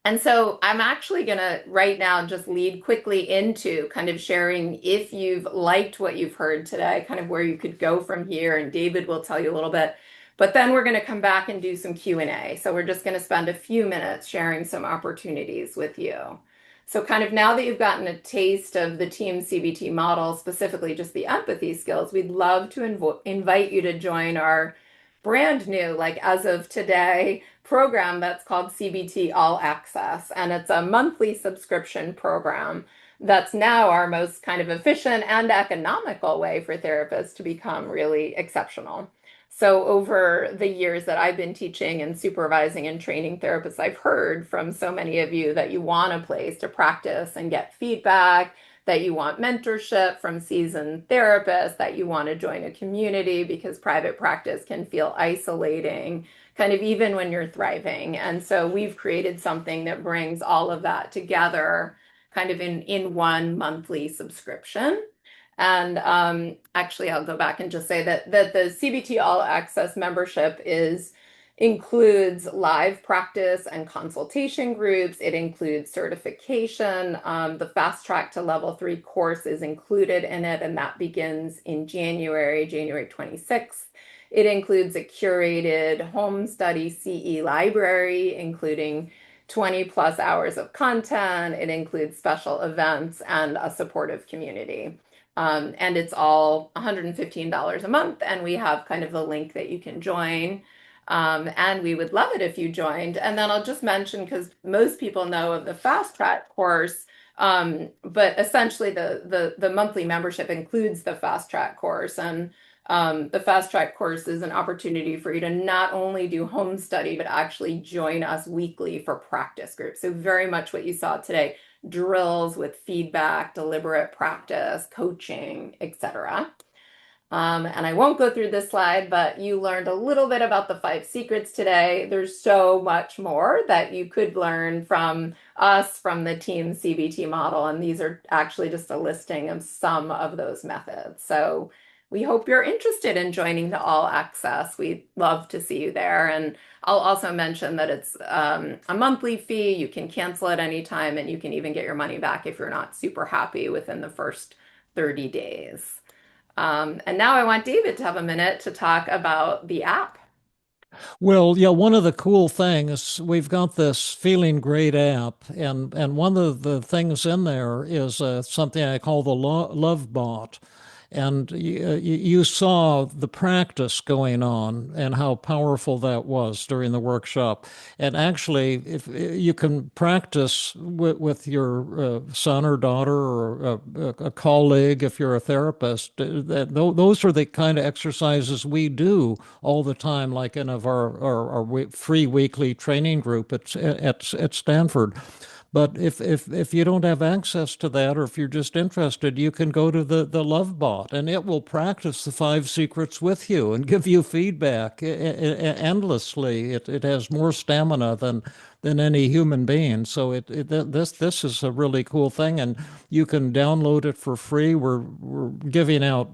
And so I'm actually going to right now just lead quickly into kind of sharing, if you've liked what you've heard today, kind of where you could go from here, and David will tell you a little bit. But then we're going to come back and do some Q&A. So we're just going to spend a few minutes sharing some opportunities with you. So kind of now that you've gotten a taste of the TEAM-CBT model, specifically just the empathy skills, we'd love to invite you to join our brand new, like as of today, program that's called CBT All Access. And it's a monthly subscription program that's now our most kind of efficient and economical way for therapists to become really exceptional. So over the years that I've been teaching and supervising and training therapists, I've heard from so many of you that you want a place to practice and get feedback, that you want mentorship from seasoned therapists, that you want to join a community because private practice can feel isolating, kind of even when you're thriving. And so we've created something that brings all of that together kind of in one monthly subscription. And actually, I'll go back and just say that the CBT All Access membership includes live practice and consultation groups. It includes certification. The Fast Track to Level 3 course is included in it, and that begins in January 26th. It includes a curated home study CE library, including 20 plus hours of content. It includes special events and a supportive community. And it's all $115 a month, and we have kind of the link that you can join. And we would love it if you joined. And then I'll just mention, because most people know of the Fast Track course, but essentially the monthly membership includes the Fast Track course. And the Fast Track course is an opportunity for you to not only do home study, but actually join us weekly for practice groups. So very much what you saw today, drills with feedback, deliberate practice, coaching, etc. And I won't go through this slide, but you learned a little bit about the five secrets today. There's so much more that you could learn from us, from the TEAM-CBT model. And these are actually just a listing of some of those methods. So we hope you're interested in joining the All Access. We'd love to see you there. And I'll also mention that it's a monthly fee. You can cancel at any time, and you can even get your money back if you're not super happy within the first 30 days. And now I want David to have a minute to talk about the app. Well, yeah, one of the cool things, we've got this Feeling Great app, and one of the things in there is something I call the Love Bot. And you saw the practice going on and how powerful that was during the workshop. And actually, if you can practice with your son or daughter or a colleague, if you're a therapist, those are the kind of exercises we do all the time, like in our free weekly training group at Stanford. But if you don't have access to that, or if you're just interested, you can go to the Love Bot, and it will practice the five secrets with you and give you feedback endlessly. It has more stamina than any human being. So this is a really cool thing, and you can download it for free. We're giving out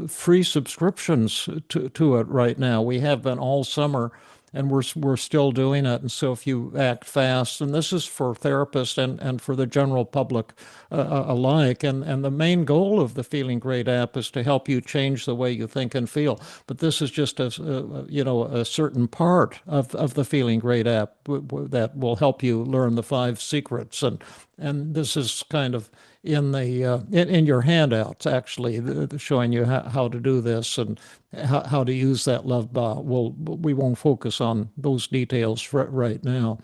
free subscriptions to it right now. We have been all summer. we're still doing it. And so if you act fast, and this is for therapists and for the general public alike, and the main goal of the Feeling Great app is to help you change the way you think and feel. But this is just a certain part of the Feeling Great app that will help you learn the 5 secrets, and this is kind of in the in your handouts, actually, showing you how to do this and how to use that love bot. We won't focus on those details right now.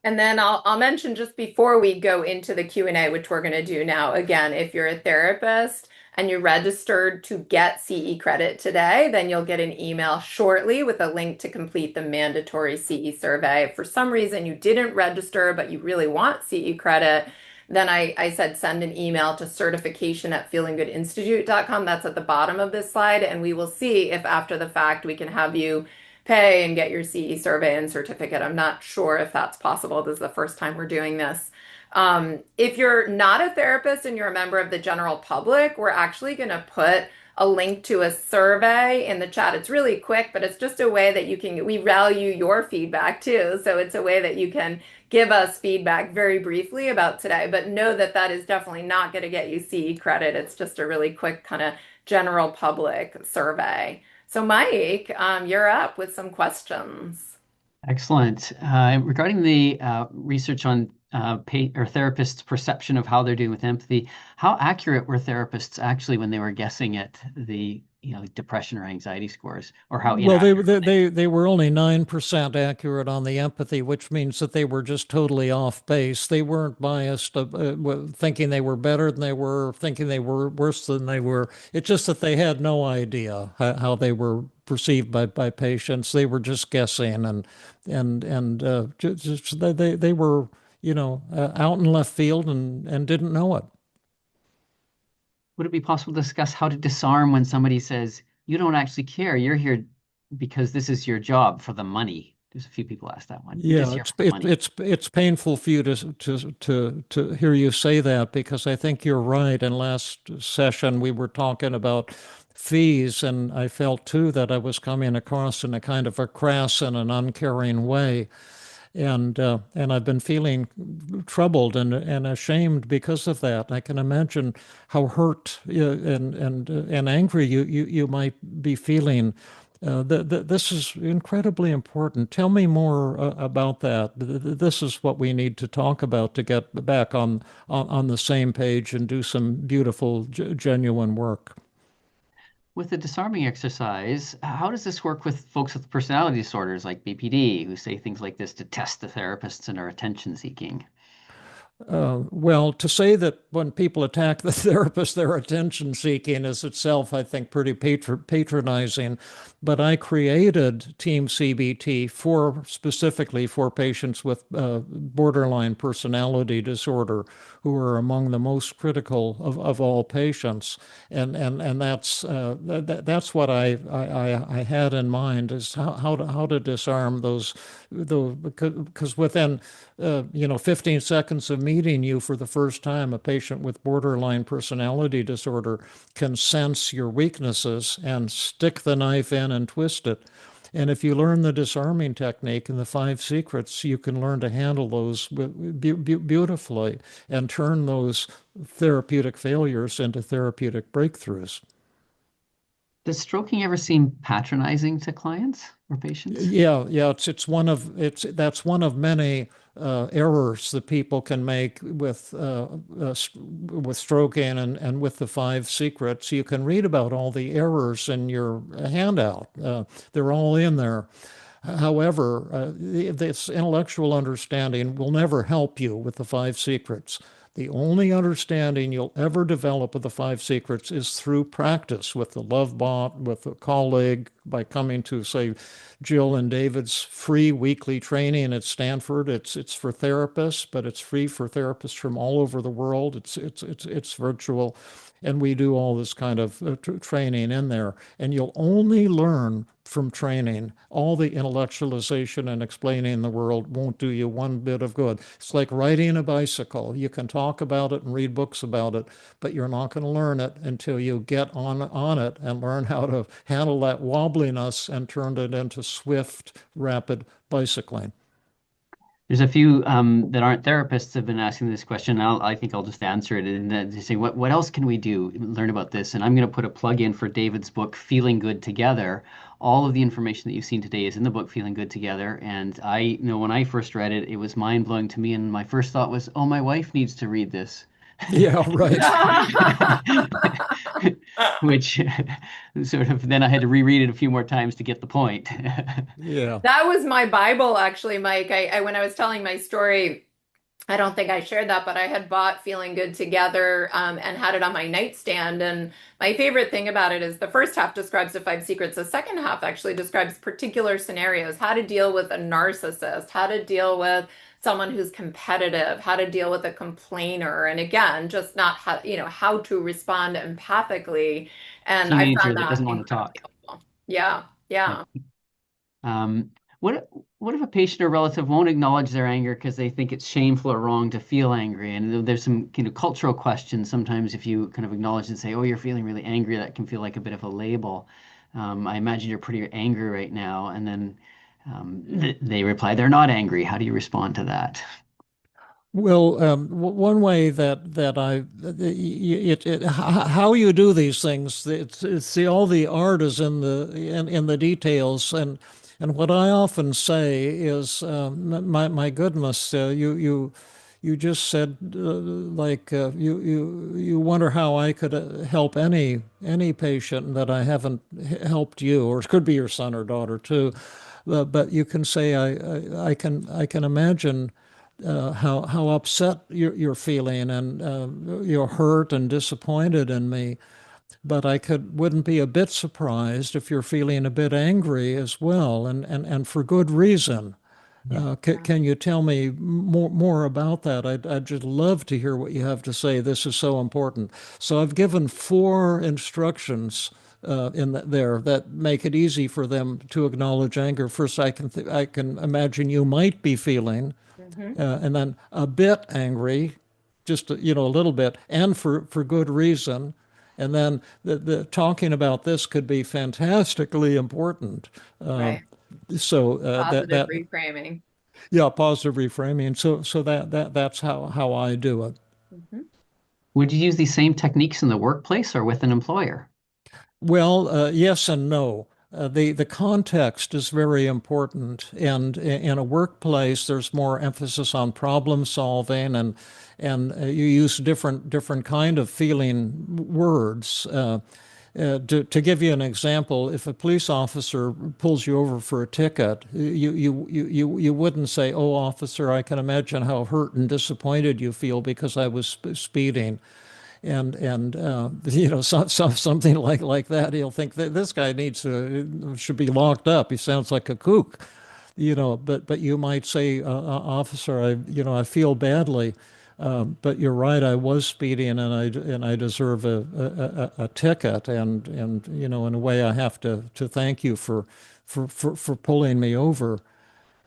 And then I'll mention just before we go into the Q&A, which we're going to do now, again, if you're a therapist and you registered to get CE credit today, then you'll get an email shortly with a link to complete the mandatory CE survey. If for some reason you didn't register, but you really want CE credit, then I said send an email to certification@feelinggoodinstitute.com. That's at the bottom of this slide, and we will see if after the fact we can have you pay and get your CE survey and certificate. I'm not sure if that's possible. This is the first time we're doing this. If you're not a therapist and you're a member of the general public, we're actually going to put a link to a survey in the chat. It's really quick, but it's just a way that we value your feedback too. So it's a way that you can give us feedback very briefly about today, but know that that is definitely not going to get you CE credit. It's just a really quick kind of general public survey. So Mike, you're up with some questions. Excellent. Regarding the research on therapists' perception of how they're doing with empathy, how accurate were therapists actually when they were guessing at the depression or anxiety scores, or how Well, inaccurate? they were only 9% accurate on the empathy, which means that they were just totally off base. They weren't biased, thinking they were better than they were, thinking they were worse than they were. It's just that they had no idea how they were perceived by patients. They were just guessing, they were out in left field and didn't know it. Would it be possible to discuss how to disarm when somebody says, you don't actually care, you're here because this is your job for the money? There's a few people ask that one. You're just Yeah, here for the money. it's painful for you to hear you say that, because I think you're right. In last session, we were talking about fees, and I felt too that I was coming across in a kind of a crass and an uncaring way. And I've been feeling troubled and ashamed because of that. I can imagine how hurt and angry you might be feeling. This is incredibly important. Tell me more about that. This is what we need to talk about to get back on the same page and do some beautiful, genuine work. With the disarming exercise, how does this work with folks with personality disorders like BPD, who say things like this to test the therapists and are attention seeking? Well, to say that when people attack the therapist, they're attention seeking is itself, I think, pretty patronizing. But I created TEAM-CBT specifically for patients with borderline personality disorder, who are among the most critical of all patients. And that's what I had in mind, is how to disarm those because within 15 seconds of meeting you for the first time, a patient with borderline personality disorder can sense your weaknesses and stick the knife in and twist it. And if you learn the disarming technique and the 5 secrets, you can learn to handle those beautifully and turn those therapeutic failures into therapeutic breakthroughs. Does stroking ever seem patronizing to clients or patients? Yeah. That's one of many errors that people can make with stroking and with the 5 secrets. You can read about all the errors in your handout. They're all in there. However, this intellectual understanding will never help you with the 5 secrets. The only understanding you'll ever develop of the 5 secrets is through practice with the Love Bot, with a colleague, by coming to, say, Jill and David's free weekly training at Stanford. It's for therapists, but it's free for therapists from all over the world. It's virtual. And we do all this kind of training in there. And you'll only learn from training. All the intellectualization and explaining the world won't do you one bit of good. It's like riding a bicycle. You can talk about it and read books about it, but you're not going to learn it until you get on it and learn how to handle that wobbliness and turn it into swift, rapid bicycling. There's a few that aren't therapists have been asking this question. I think I'll just answer it and they say, what else can we do? Learn about this. And I'm going to put a plug in for David's book, Feeling Good Together. All of the information that you've seen today is in the book, Feeling Good Together. And I know when I first read it, it was mind blowing to me. And my first thought was, oh, my wife needs to read this. Yeah, right. Which sort of then I had to reread it a few more times to get the point. Yeah. That was my Bible, actually, Mike. When I was telling my story, I don't think I shared that, but I had bought Feeling Good Together, and had it on my nightstand. And my favorite thing about it is the first half describes the five secrets. The second half actually describes particular scenarios, how to deal with a narcissist, how to deal with someone who's competitive, how to deal with a complainer. And again, just not how, how to respond empathically. And I Teenager found that that doesn't want to incredibly talk. helpful. Yeah, Yeah. yeah. Um, what if a patient or relative won't acknowledge their anger because they think it's shameful or wrong to feel angry? And there's some cultural questions. Sometimes if you kind of acknowledge and say, "Oh, you're feeling really angry," that can feel like a bit of a label. I imagine you're pretty angry right now, and then they reply, "They're not angry." How do you respond to that? Well, one way that how you do these things, it's the all the art is in the details, and what I often say is, my goodness, you just said, you wonder how I could help any patient that I haven't helped you, or it could be your son or daughter too, but you can say I can imagine how upset you're feeling, and you're hurt and disappointed in me. But I wouldn't be a bit surprised if you're feeling a bit angry as well, and for good reason. Yeah. Can you tell me more about that? I'd just love to hear what you have to say. This is so important. So I've given four instructions there that make it easy for them to acknowledge anger. First, I can imagine you might be feeling, Mhm. and then a bit angry, just a little bit, and for good reason. And then the talking about this could be fantastically important. Uh, Right. so that Positive that reframing. yeah, positive reframing. So that's how I do it. Mhm. Would you use these same techniques in the workplace or with an employer? Well, yes and no. The context is very important, and in a workplace, there's more emphasis on problem solving, and you use different kind of feeling words. To give you an example, if a police officer pulls you over for a ticket, you wouldn't say, "Oh, officer, I can imagine how hurt and disappointed you feel because I was speeding." And something like that. He'll think that this guy should be locked up. He sounds like a kook. But you might say, officer, I feel badly, but you're right, I was speeding, and I deserve a ticket, and in a way I have to thank you for pulling me over.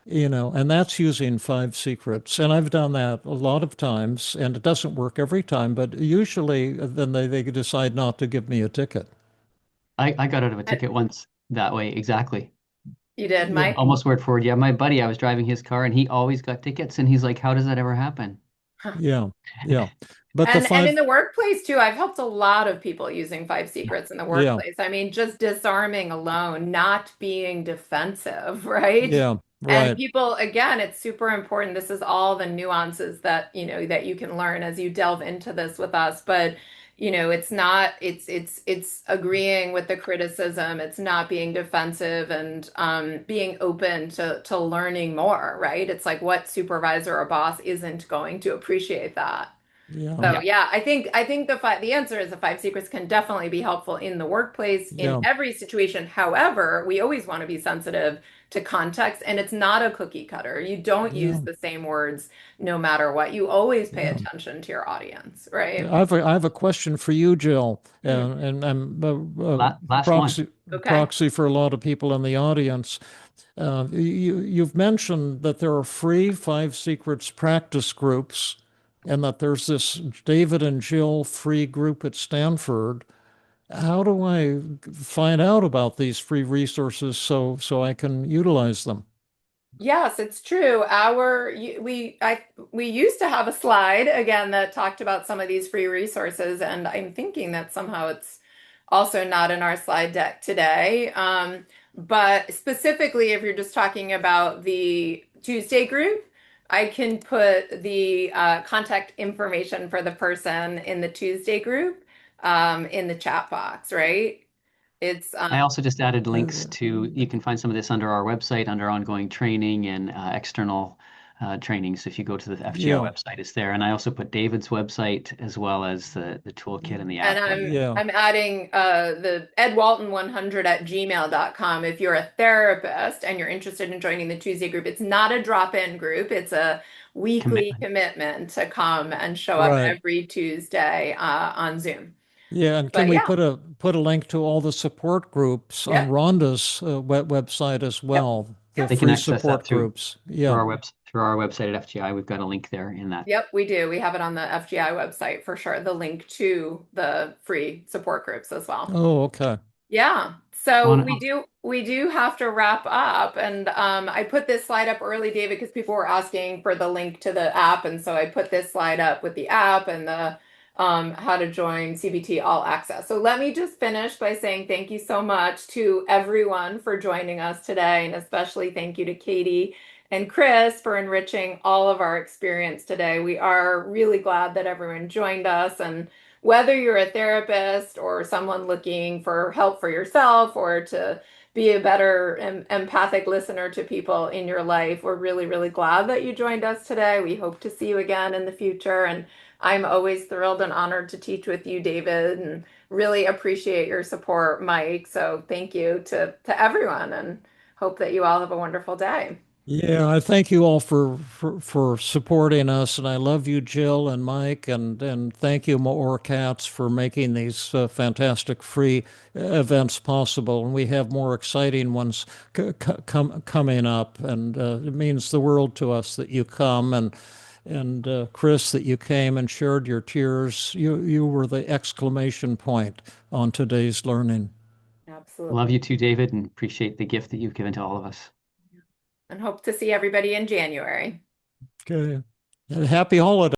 And that's using five secrets. And I've done that a lot of times, and it doesn't work every time, but usually then they decide not to give me a ticket. I got out of a ticket once that way, exactly. You did, Yeah, Mike? Almost word for word. Yeah, my buddy, I was driving his car and he always got tickets. And he's like, how does that ever happen? yeah, yeah. But the And in five, the workplace too, I've helped a lot of people using five secrets in the yeah, workplace. I mean, just disarming alone, not being defensive, right? yeah, And right. people, again, it's super important. This is all the nuances that, that you can learn as you delve into this with us. But, it's not, it's agreeing with the criticism. It's not being defensive, and being open to learning more, right? It's like, what supervisor or boss isn't going to appreciate that? Yeah. So yeah, I think the answer is the five secrets can definitely be helpful in the workplace in Yeah. every situation. However, we always want to be sensitive to context, and it's not a cookie cutter. You don't use Yeah. the same words no matter what. You always pay Yeah. attention to your audience, right? I have a question for you, Jill, Hmm. and I'm Last one. Okay. proxy for a lot of people in the audience. You've mentioned that there are free Five Secrets practice groups, and that there's this David and Jill free group at Stanford. How do I find out about these free resources so I can utilize them? Yes, it's true. We used to have a slide again that talked about some of these free resources, and I'm thinking that somehow it's also not in our slide deck today. But specifically, if you're just talking about the Tuesday group, I can put the contact information for the person in the Tuesday group in the chat box, right? It's I also just added links Uh, to, you can find some of this under our website, under ongoing training and external trainings. If you go to the FGI yeah, website, it's there. And I also put David's website as well as the toolkit and the And app link. yeah, I'm adding the edwalton100 at gmail.com. If you're a therapist and you're interested in joining the Tuesday group, it's not a drop-in group. It's a weekly Commitment. commitment to come and show up right. every Tuesday on Zoom. Yeah, and can But we yeah, put a link to all the support groups on yep, Rhonda's website as yep, well? The yep, They can free access that support groups. Yeah. through our website at FGI. We've got a link there in that. yep, we do. We have it on the FGI website for sure, the link to the free support groups as well. Oh, okay. Yeah. So On, we do have to wrap up. And I put this slide up early, David, because people were asking for the link to the app. And so I put this slide up with the app and the how to join CBT All Access. So let me just finish by saying thank you so much to everyone for joining us today, and especially thank you to Katie and Chris for enriching all of our experience today. We are really glad that everyone joined us, and whether you're a therapist or someone looking for help for yourself or to be a better empathic listener to people in your life, we're really, really glad that you joined us today. We hope to see you again in the future. And I'm always thrilled and honored to teach with you, David, and really appreciate your support, Mike. So thank you to everyone, and hope that you all have a wonderful day. Yeah, I thank you all for supporting us, and I love you, Jill and Mike, and thank you, More Cats, for making these fantastic free events possible. And we have more exciting ones coming up, and it means the world to us that you come, and Chris, that you came and shared your tears. You were the exclamation point on today's learning. love you Absolutely. too, David, and appreciate the gift that you've given to all of us. And hope to see everybody in January. Okay, happy holidays.